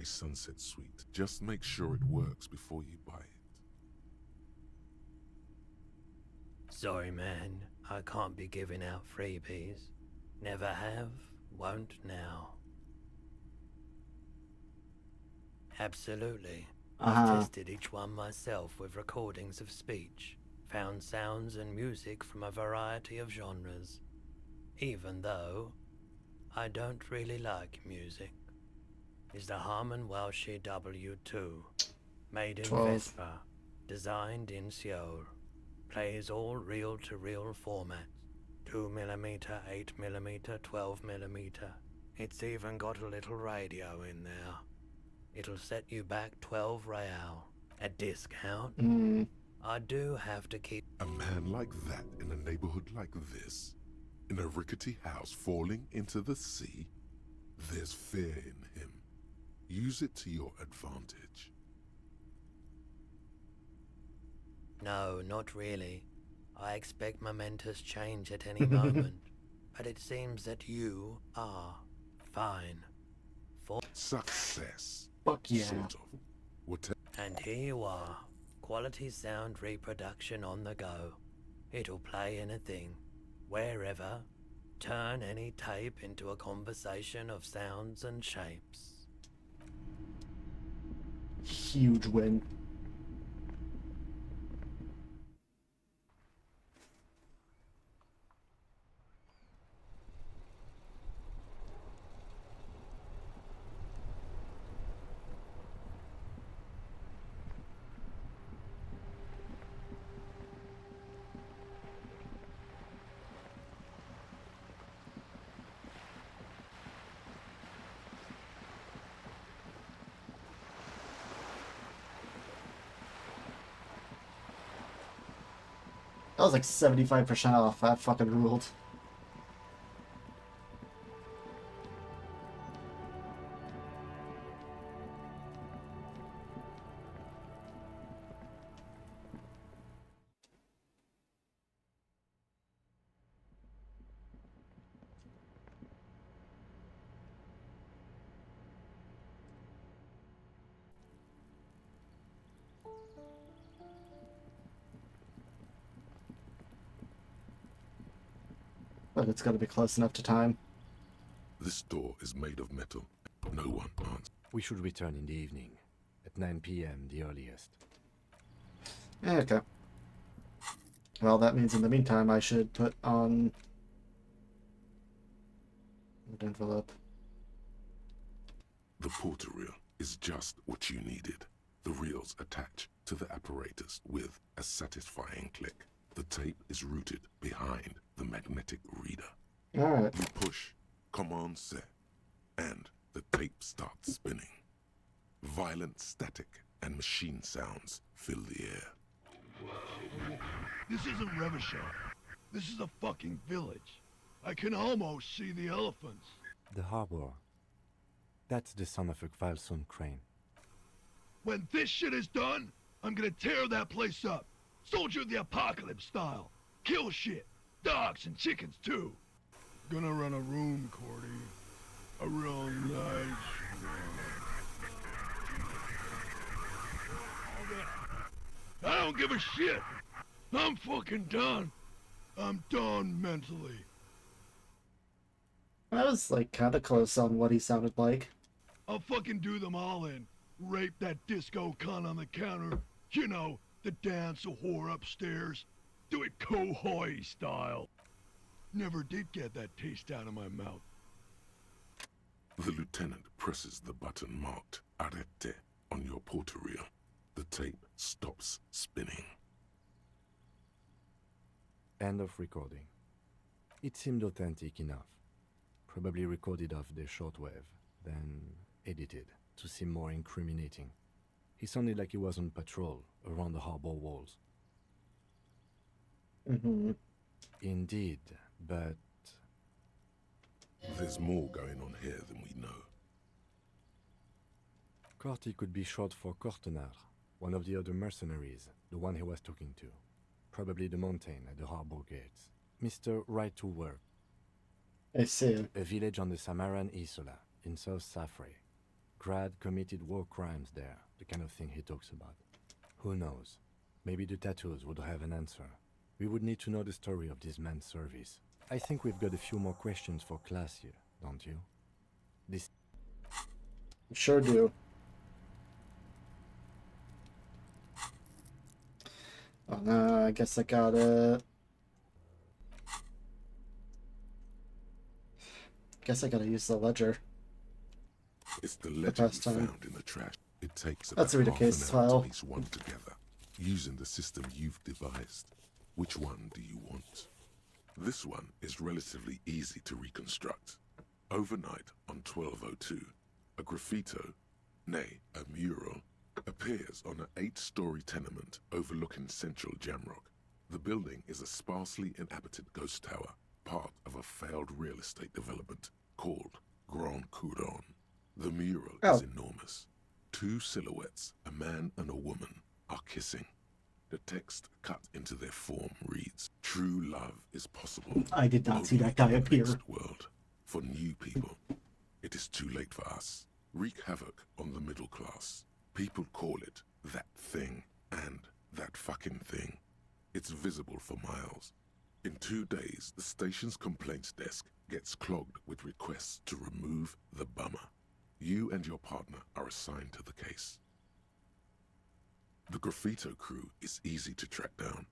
A sunset suite. Just make sure it works before you buy it. Sorry, man. I can't be giving out freebies. Never have, won't now. Absolutely. I've tested each one myself with recordings of speech, found sounds and music from a variety of genres. Even though I don't really like music. Is the Harman Welsh W2, made in 12. Vespa, designed in Seoul, plays all reel-to-reel formats, 2mm, 8mm, 12mm. It's even got a little radio in there. It'll set you back 12 real, a discount. I do have to keep... A man like that in a neighborhood like this, in a rickety house falling into the sea, there's fear in him. Use it to your advantage. No, not really. I expect momentous change at any moment. But it seems that you are fine. For Success. Fuck yeah. Sort of. Whatever. And here you are. Quality sound reproduction on the go. It'll play anything, wherever. Turn any tape into a conversation of sounds and shapes. Huge win. was like 75% off. That fucking ruled. But it's gotta be close enough to time. This door is made of metal. No one answers. We should return in the evening, at 9 p.m. the earliest. Okay. Well, that means in the meantime I should put on an envelope. The porter reel is just what you needed. The reels attach to the apparatus with a satisfying click. The tape is routed behind the magnetic reader. Alright. You push command set, and the tape starts spinning. Violent static and machine sounds fill the air. This isn't Revachol. This is a fucking village. I can almost see the elephants. The harbor. That's the son of a Kvalson crane. When this shit is done, I'm gonna tear that place up. Soldier of the Apocalypse style. Kill shit. Dogs and chickens too. Gonna run a room, Cordy. A real nice one. I don't give a shit. I'm fucking done. I'm done mentally. I was like kind of close on what he sounded like. I'll fucking do them all in. Rape that disco cunt on the counter. You know, the dance a whore upstairs. Do it Kohoi style. Never did get that taste out of my mouth. The lieutenant presses the button marked Arrete on your porter reel. The tape stops spinning. End of recording. It seemed authentic enough. Probably recorded off the shortwave, then edited to seem more incriminating. He sounded like he was on patrol around the harbor walls. Mm-hmm. Indeed, but... There's more going on here than we know. Corty could be short for Cortenard, one of the other mercenaries, the one he was talking to. Probably the mountain at the harbor gates. Mr. Right to Work. I see. A village on the Samaran Isola, in South Safre. Grad committed war crimes there, the kind of thing he talks about. Who knows? Maybe the tattoos would have an answer. We would need to know the story of this man's service. I think we've got a few more questions for class here, don't you? This... Sure do. Oh no, I guess I gotta... use the ledger. It's the ledger we found in the trash. It takes about Let's read a half case an hour file. to piece one together, using the system you've devised. Which one do you want? This one is relatively easy to reconstruct. Overnight on 1202, a graffito, nay, a mural, appears on an 8-story tenement overlooking central Jamrock. The building is a sparsely inhabited ghost tower, part of a failed real estate development called Grand Couronne. The mural is enormous. 2 silhouettes, a man and a woman, are kissing. The text cut into their form reads, "True love is possible." I did not see that guy appear. World. For new people, it is too late for us. Wreak havoc on the middle class. People call it that thing and that fucking thing. It's visible for miles. In 2 days, the station's complaints desk gets clogged with requests to remove the bummer. You and your partner are assigned to the case. The graffito crew is easy to track down.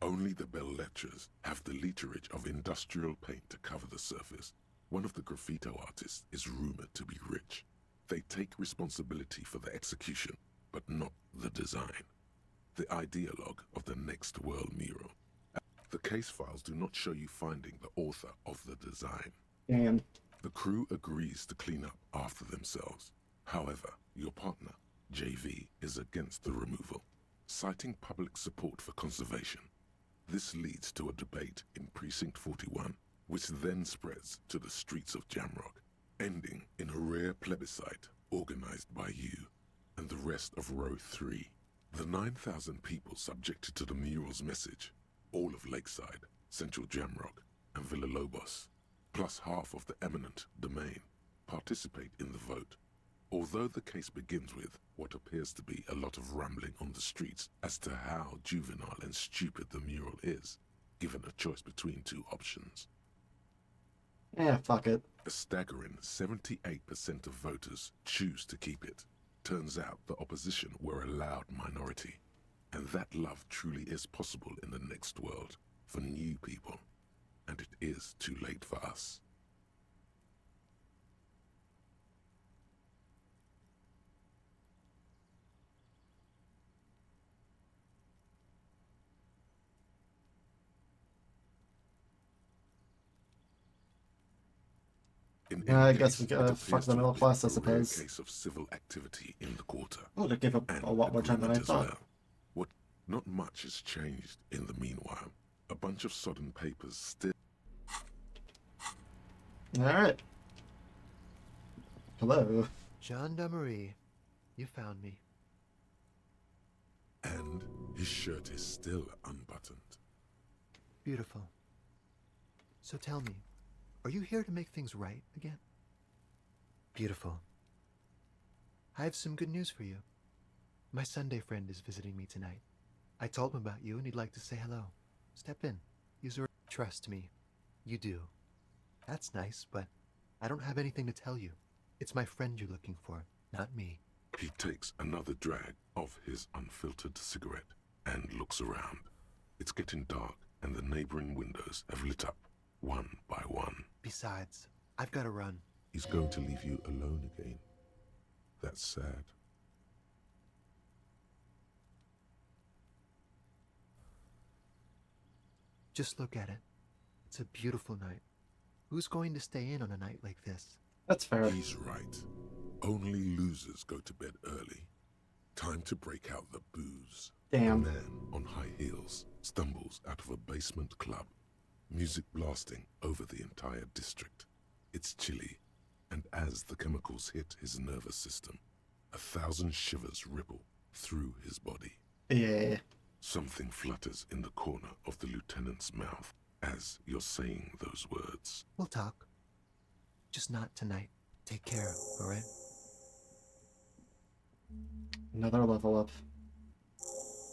Only the bell lectures have the literage of industrial paint to cover the surface. One of the graffito artists is rumored to be rich. They take responsibility for the execution, but not the design. The ideologue of the Next World mural. The case files do not show you finding the author of the design. Damn. The crew agrees to clean up after themselves. However, your partner, JV, is against the removal, citing public support for conservation. This leads to a debate in Precinct 41, which then spreads to the streets of Jamrock, ending in a rare plebiscite organized by you and the rest of Row 3. The 9,000 people subjected to the mural's message, all of Lakeside, Central Jamrock, and Villalobos, plus half of the eminent domain, participate in the vote. Although the case begins with what appears to be a lot of rambling on the streets as to how juvenile and stupid the mural is, given a choice between two options. Yeah, fuck it. A staggering 78% of voters choose to keep it. Turns out the opposition were a loud minority, and that love truly is possible in the next world for new people, and it is too late for us. I guess we gotta fuck the middle class, I suppose. Case of civil activity in the quarter. Oh, they gave up a lot more time than I thought. What? Not much has changed in the meanwhile. A bunch of sodden papers still. All right. Hello. Gendarmerie, you found me. And his shirt is still unbuttoned. Beautiful. So tell me, are you here to make things right again? Beautiful. I have some good news for you. My Sunday friend is visiting me tonight. I told him about you and he'd like to say hello. Step in. Trust me. You do. That's nice, but I don't have anything to tell you. It's my friend you're looking for, not me. He takes another drag of his unfiltered cigarette and looks around. It's getting dark and the neighboring windows have lit up, one by one. Besides, I've got to run. He's going to leave you alone again. That's sad. Just look at it. It's a beautiful night. Who's going to stay in on a night like this? That's fair. He's right. Only losers go to bed early. Time to break out the booze. Damn. A man on high heels stumbles out of a basement club. Music blasting over the entire district. It's chilly, and as the chemicals hit his nervous system, 1,000 shivers ripple through his body. Yeah. Something flutters in the corner of the lieutenant's mouth as you're saying those words. We'll talk. Just not tonight. Take care, alright? Another level up.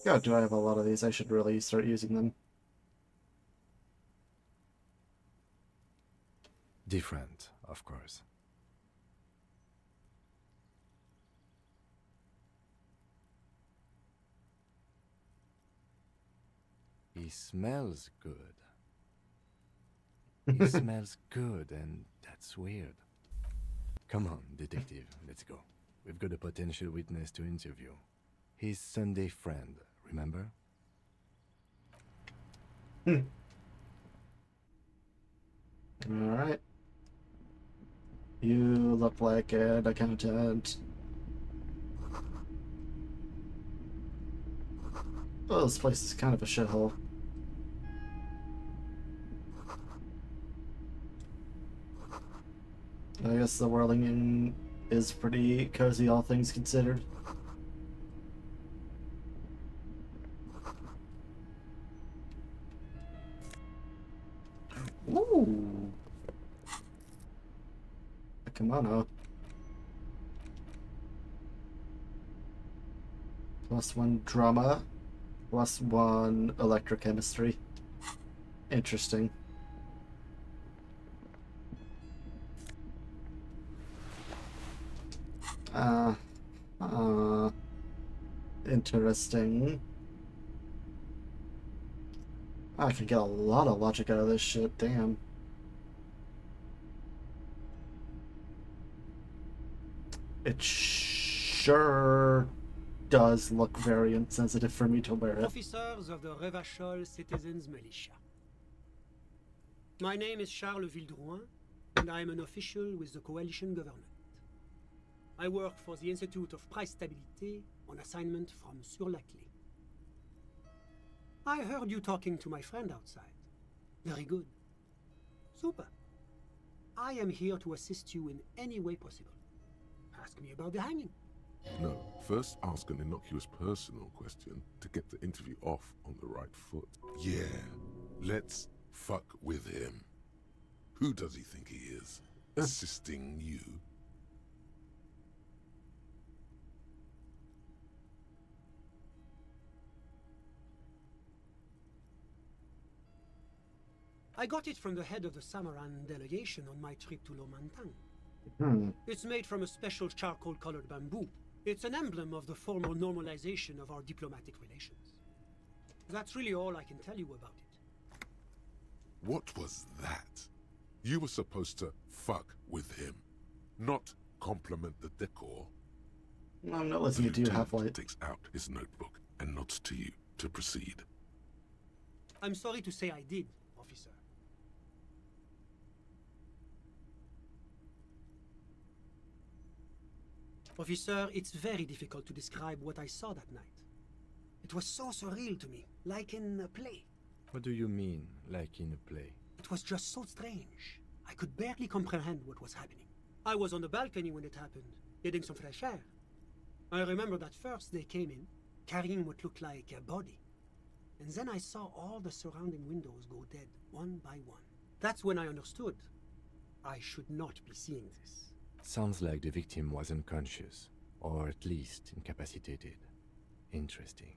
God, do I have a lot of these? I should really start using them. Different, of course. He smells good. He smells good, and that's weird. Come on, detective, let's go. We've got a potential witness to interview. His Sunday friend, remember? Alright. You look like an accountant. Oh, this place is kind of a shithole. I guess the Whirling is pretty cozy, all things considered. Ooh. A kimono. +1 drama. +1 electrochemistry. Interesting. Interesting. I can get a lot of logic out of this shit, damn. It sure does look very insensitive for me to wear it. Officers of the Revachol Citizens Militia. My name is Charles Vildrouin, and I am an official with the coalition government. I work for the Institute of Price Stabilité on assignment from Sur-la-Clé. I heard you talking to my friend outside. Very good. Super. I am here to assist you in any way possible. Ask me about the hanging. No, first ask an innocuous personal question to get the interview off on the right foot. Yeah, let's fuck with him. Who does he think he is? Assisting you? I got it from the head of the Samaran delegation on my trip to Lomantang. Hmm. It's made from a special charcoal-colored bamboo. It's an emblem of the formal normalization of our diplomatic relations. That's really all I can tell you about it. What was that? You were supposed to fuck with him, not compliment the decor. I'm not listening to you, Half-Light. Takes out his notebook and nods to you to proceed. I'm sorry to say I did, officer. Officer, it's very difficult to describe what I saw that night. It was so surreal to me, like in a play. What do you mean, like in a play? It was just so strange. I could barely comprehend what was happening. I was on the balcony when it happened, getting some fresh air. I remember that first they came in, carrying what looked like a body. And then I saw all the surrounding windows go dead, one by one. That's when I understood. I should not be seeing this. Sounds like the victim was unconscious, or at least incapacitated. Interesting.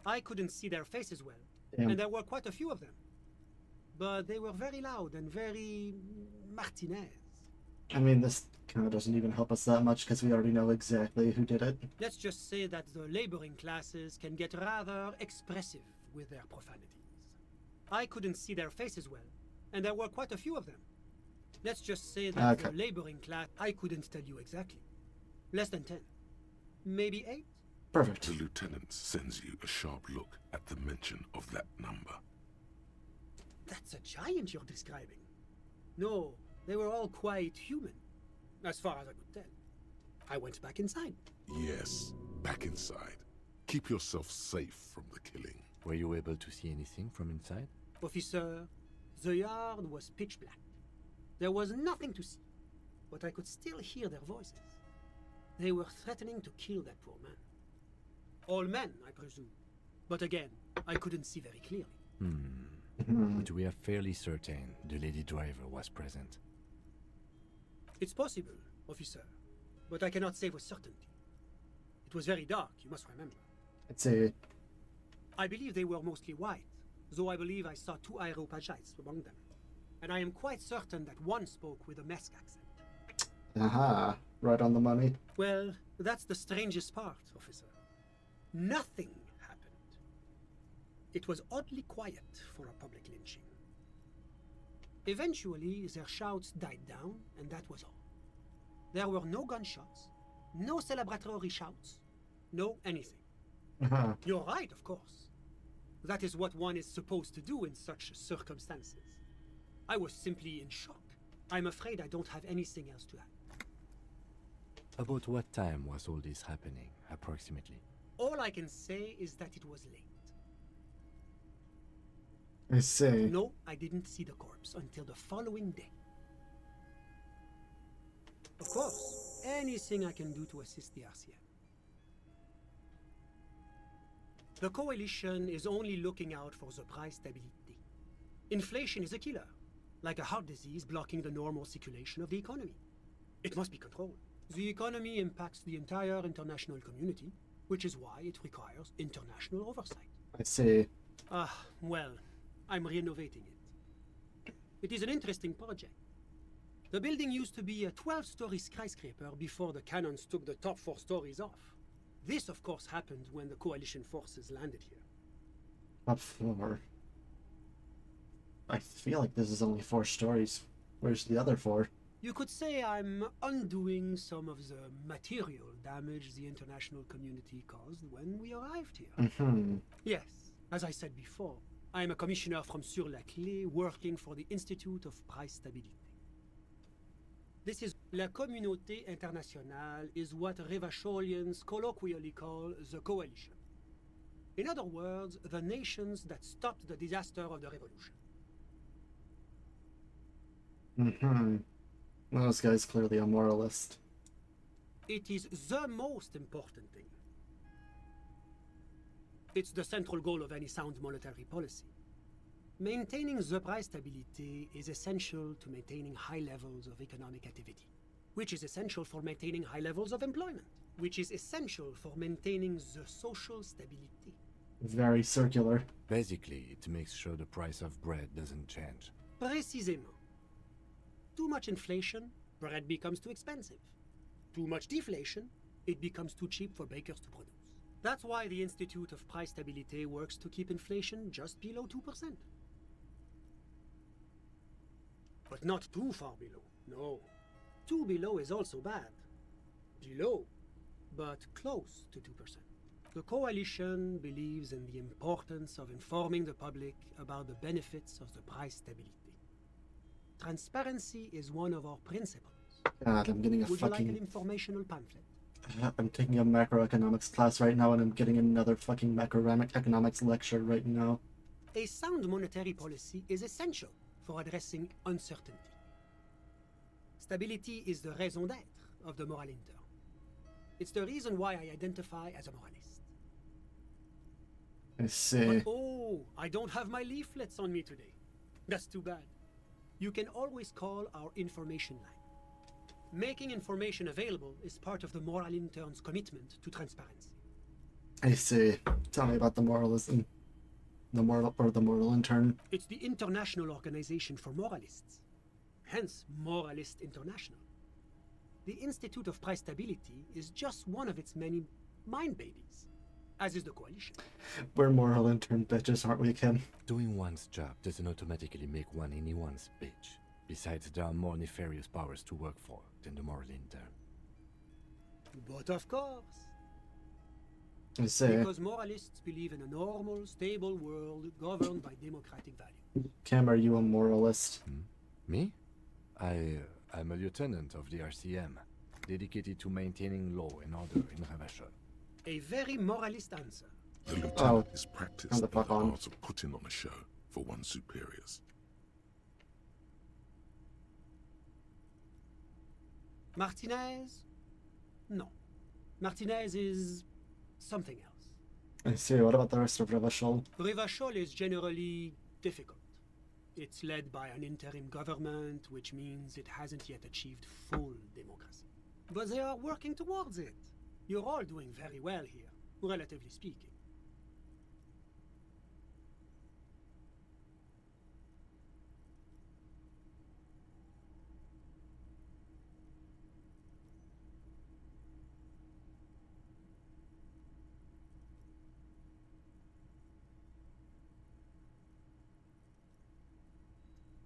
I couldn't see their faces well, Damn. and there were quite a few of them. But they were very loud and very Martinez. I mean, this kind of doesn't even help us that much because we already know exactly who did it. Let's just say that the laboring classes can get rather expressive with their profanities. I couldn't see their faces well, and there were quite a few of them. Let's just say that the laboring class, I couldn't tell you exactly. Less than 10. Maybe 8? Perfect. The lieutenant sends you a sharp look at the mention of that number. That's a giant you're describing. No, they were all quite human, as far as I could tell. I went back inside. Yes, back inside. Keep yourself safe from the killing. Were you able to see anything from inside? Officer, the yard was pitch black. There was nothing to see, but I could still hear their voices. They were threatening to kill that poor man. All men, I presume. But again, I couldn't see very clearly. But we are fairly certain the lady driver was present. It's possible, officer, but I cannot say with certainty. It was very dark, you must remember. I'd say... I believe they were mostly white, though I believe I saw 2 Aeropagites among them. And I am quite certain that one spoke with a Mesk accent. Aha, right on the money. Well, that's the strangest part, officer. Nothing happened. It was oddly quiet for a public lynching. Eventually, their shouts died down, and that was all. There were no gunshots, no celebratory shouts, no anything. You're right, of course. That is what one is supposed to do in such circumstances. I was simply in shock. I'm afraid I don't have anything else to add. About what time was all this happening, approximately? All I can say is that it was late. I see. No, I didn't see the corpse until the following day. Of course, anything I can do to assist the RCM. The Coalition is only looking out for the price stability. Inflation is a killer, like a heart disease blocking the normal circulation of the economy. It must be controlled. The economy impacts the entire international community, which is why it requires international oversight. I see. Well, I'm renovating it. It is an interesting project. The building used to be a 12-story skyscraper before the cannons took the top 4 stories off. This, of course, happened when the Coalition forces landed here. Top 4. I feel like this is only 4 stories. Where's the other 4? You could say I'm undoing some of the material damage the international community caused when we arrived here. Yes, as I said before, I am a commissioner from Sur-la-Clé working for the Institute of Price Stability. This is La Communauté Internationale is what Revacholians colloquially call the Coalition. In other words, the nations that stopped the disaster of the revolution. Mm-hmm. Well, this guy's clearly a moralist. It is the most important thing. It's the central goal of any sound monetary policy. Maintaining the price stability is essential to maintaining high levels of economic activity, which is essential for maintaining high levels of employment, which is essential for maintaining the social stability. Very circular. Basically, it makes sure the price of bread doesn't change. Précisément. Too much inflation, bread becomes too expensive. Too much deflation, it becomes too cheap for bakers to produce. That's why the Institute of Price Stability works to keep inflation just below 2%. But not too far below, no. Too below is also bad. Below, but close to 2%. The coalition believes in the importance of informing the public about the benefits of the price stability. Transparency is one of our principles. God, I'm getting a Would fucking... you like an informational pamphlet? I'm taking a macroeconomics class right now, and I'm getting another fucking macroeconomics lecture right now. A sound monetary policy is essential for addressing uncertainty. Stability is the raison d'être of the moral intern. It's the reason why I identify as a moralist. I see. But, oh, I don't have my leaflets on me today. That's too bad. You can always call our information line. Making information available is part of the moral intern's commitment to transparency. I see. Tell me about the moralism. The moral intern. It's the International Organization for Moralists. Hence, Moralist International. The Institute of Price Stability is just one of its many mind babies, as is the coalition. We're moral intern bitches, aren't we, Kim? Doing one's job doesn't automatically make one anyone's bitch. Besides, there are more nefarious powers to work for than the moral intern. But of course. I see. Because moralists believe in a normal, stable world governed by democratic values. Kim, are you a moralist? Me? I'm a lieutenant of the RCM, dedicated to maintaining law and order in Ravachol. A very moralist answer. The lieutenant is practiced in the art of putting on a show for one's superiors. Martinez? No. Martinez is something else. I see. What about the rest of Ravachol? Ravachol is generally difficult. It's led by an interim government, which means it hasn't yet achieved full democracy. But they are working towards it. You're all doing very well here, relatively speaking.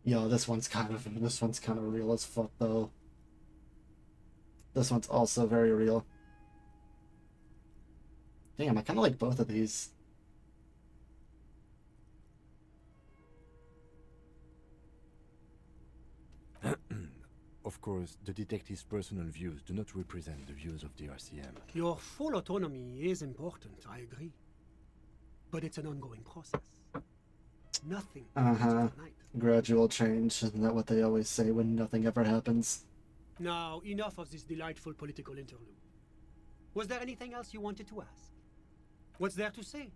Yo, this one's kind of real as fuck though. This one's also very real. Damn, I kind of like both of these. Of course, the detective's personal views do not represent the views of the RCM. Your full autonomy is important, I agree. But it's an ongoing process. Nothing happens overnight. Gradual change, isn't that what they always say when nothing ever happens? Now, enough of this delightful political interlude. Was there anything else you wanted to ask? What's there to say?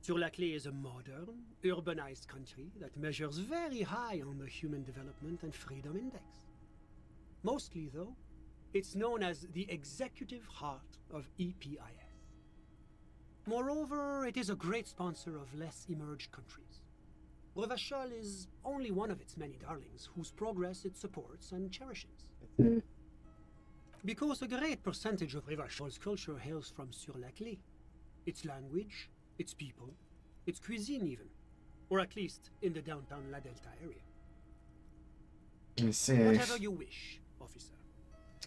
Sur-la-Clé is a modern, urbanized country that measures very high on the Human Development and Freedom Index. Mostly, though, it's known as the executive heart of EPIS. Moreover, it is a great sponsor of less emerged countries. Ravachol is only one of its many darlings whose progress it supports and cherishes. Because a great percentage of Ravachol's culture hails from Sur-la-Clé. Its language, its people, its cuisine even. Or at least in the downtown La Delta area. I see. Whatever you wish, officer.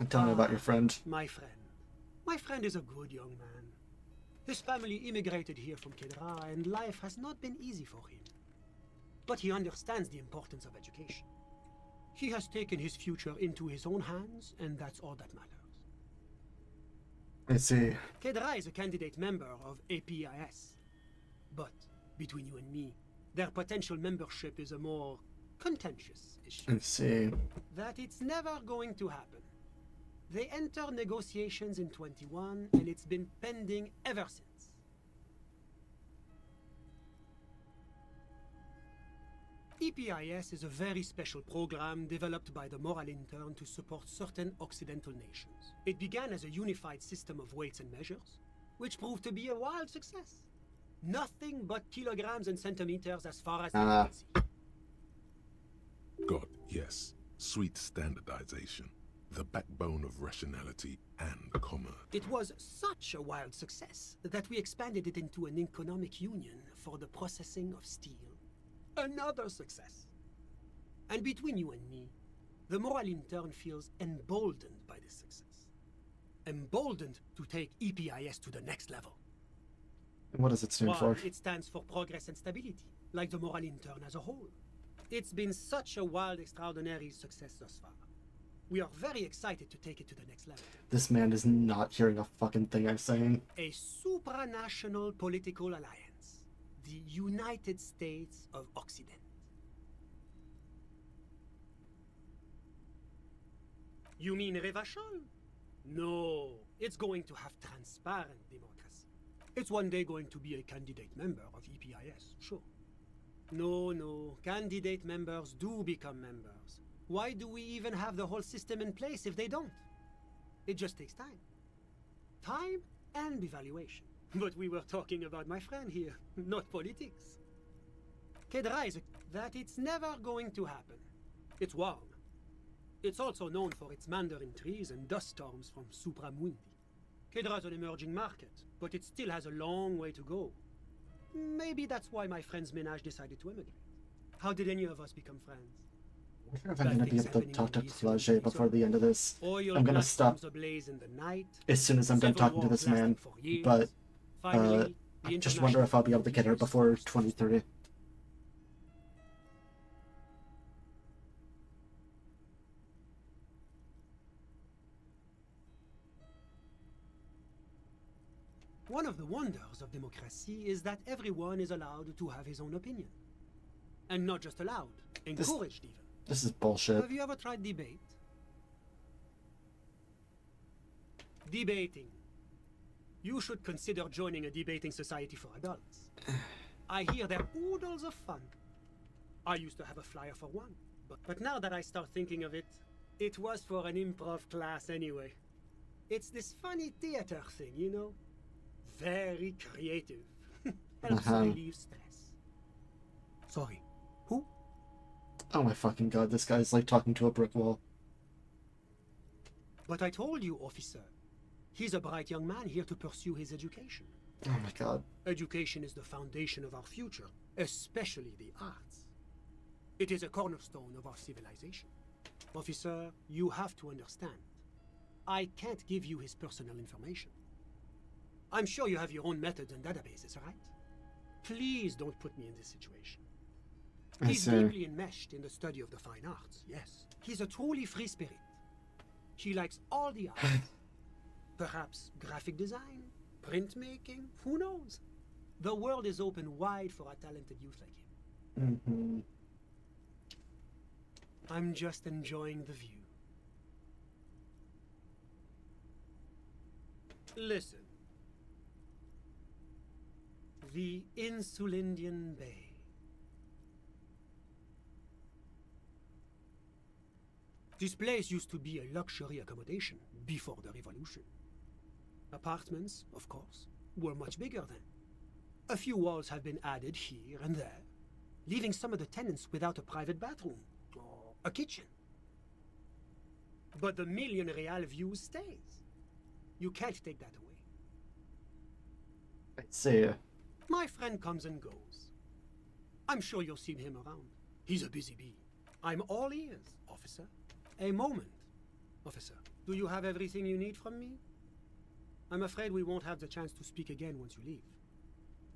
Tell me about your friend. My friend. My friend is a good young man. His family immigrated here from Kedra, and life has not been easy for him. But he understands the importance of education. He has taken his future into his own hands, and that's all that matters. I see. Kedra is a candidate member of APIS. But between you and me, their potential membership is a more contentious issue. I see. That it's never going to happen. They enter negotiations in 21, and it's been pending ever since. EPIS is a very special program developed by the Moral Intern to support certain Occidental nations. It began as a unified system of weights and measures, which proved to be a wild success. Nothing but kilograms and centimeters as far as they can see. God, yes. Sweet standardization. The backbone of rationality and commerce. It was such a wild success that we expanded it into an economic union for the processing of steel. Another success. And between you and me, the Moral Intern feels emboldened by this success. Emboldened to take EPIS to the next level. What does it stand for? It stands for progress and stability, like the Moral Intern as a whole. It's been such a wild, extraordinary success thus far. We are very excited to take it to the next level. This man is not hearing a fucking thing I'm saying. A supranational political alliance. The United States of Occident. You mean Revachol? No, it's going to have transparent democracy. It's one day going to be a candidate member of EPIS, sure. No, candidate members do become members. Why do we even have the whole system in place if they don't? It just takes time. Time and evaluation. But we were talking about my friend here, not politics. Kedra is that it's never going to happen. It's warm. It's also known for its mandarin trees and dust storms from Supramundi. Kedra is an emerging market, but it still has a long way to go. Maybe that's why my friend's menage decided to emigrate. How did any of us become friends? I wonder if I'm gonna be able to talk to Flage before the end of this. I'm gonna stop as soon as I'm done talking to this man, but I just wonder if I'll be able to get her before 2030. One of the wonders of democracy is that everyone is allowed to have his own opinion. And not just allowed, encouraged even. This is bullshit. Have you ever tried debate? Debating. You should consider joining a debating society for adults. I hear they're oodles of fun. I used to have a flyer for one, but now that I start thinking of it, it was for an improv class anyway. It's this funny theater thing, you know? Very creative. Helps relieve stress. Sorry, who? Oh my fucking god, this guy's like talking to a brick wall. But I told you, officer. He's a bright young man here to pursue his education. Oh my god. Education is the foundation of our future, especially the arts. It is a cornerstone of our civilization. Officer, you have to understand. I can't give you his personal information. I'm sure you have your own methods and databases, right? Please don't put me in this situation. He's deeply enmeshed in the study of the fine arts, yes. He's a truly free spirit. He likes all the arts. Perhaps graphic design, printmaking, who knows? The world is open wide for a talented youth like him. Mm-hmm. I'm just enjoying the view. Listen. The Insulindian Bay. This place used to be a luxury accommodation before the revolution. Apartments, of course, were much bigger then. A few walls have been added here and there, leaving some of the tenants without a private bathroom or a kitchen. But the million real view stays. You can't take that away. I see. My friend comes and goes. I'm sure you'll see him around. He's a busy bee. I'm all ears, officer. A moment, officer. Do you have everything you need from me? I'm afraid we won't have the chance to speak again once you leave.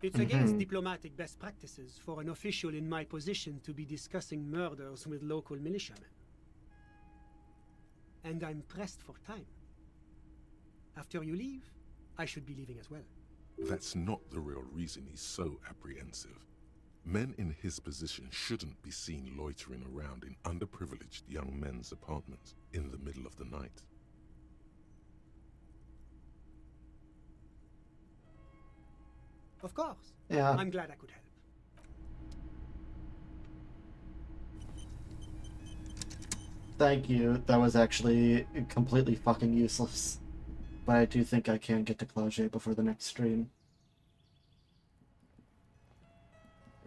It's against diplomatic best practices for an official in my position to be discussing murders with local militiamen. And I'm pressed for time. After you leave, I should be leaving as well. That's not the real reason he's so apprehensive. Men in his position shouldn't be seen loitering around in underprivileged young men's apartments in the middle of the night. Of course. Yeah. I'm glad I could help. Thank you. That was actually completely fucking useless. But I do think I can get to Claude before the next stream.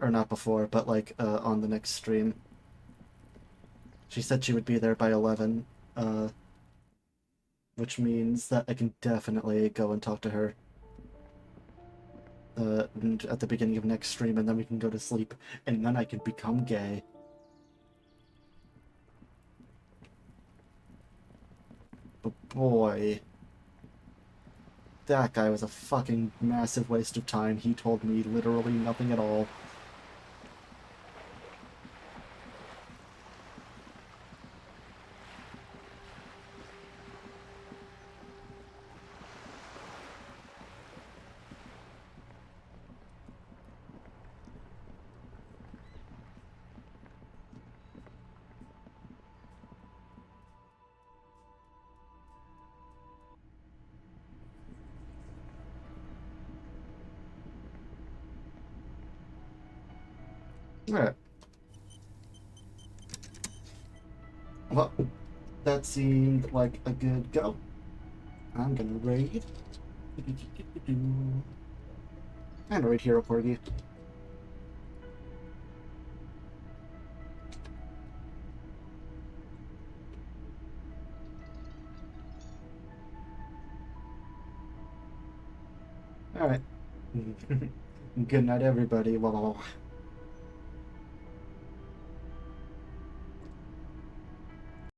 Or not before, but like on the next stream. She said she would be there by 11, which means that I can definitely go and talk to her at the beginning of next stream, and then we can go to sleep, and then I can become gay. But boy, that guy was a fucking massive waste of time. He told me literally nothing at all. Alright. Well, that seemed like a good go. I'm gonna raid. And raid Hero Corgi. Alright. Good night, everybody. Blah, blah, blah.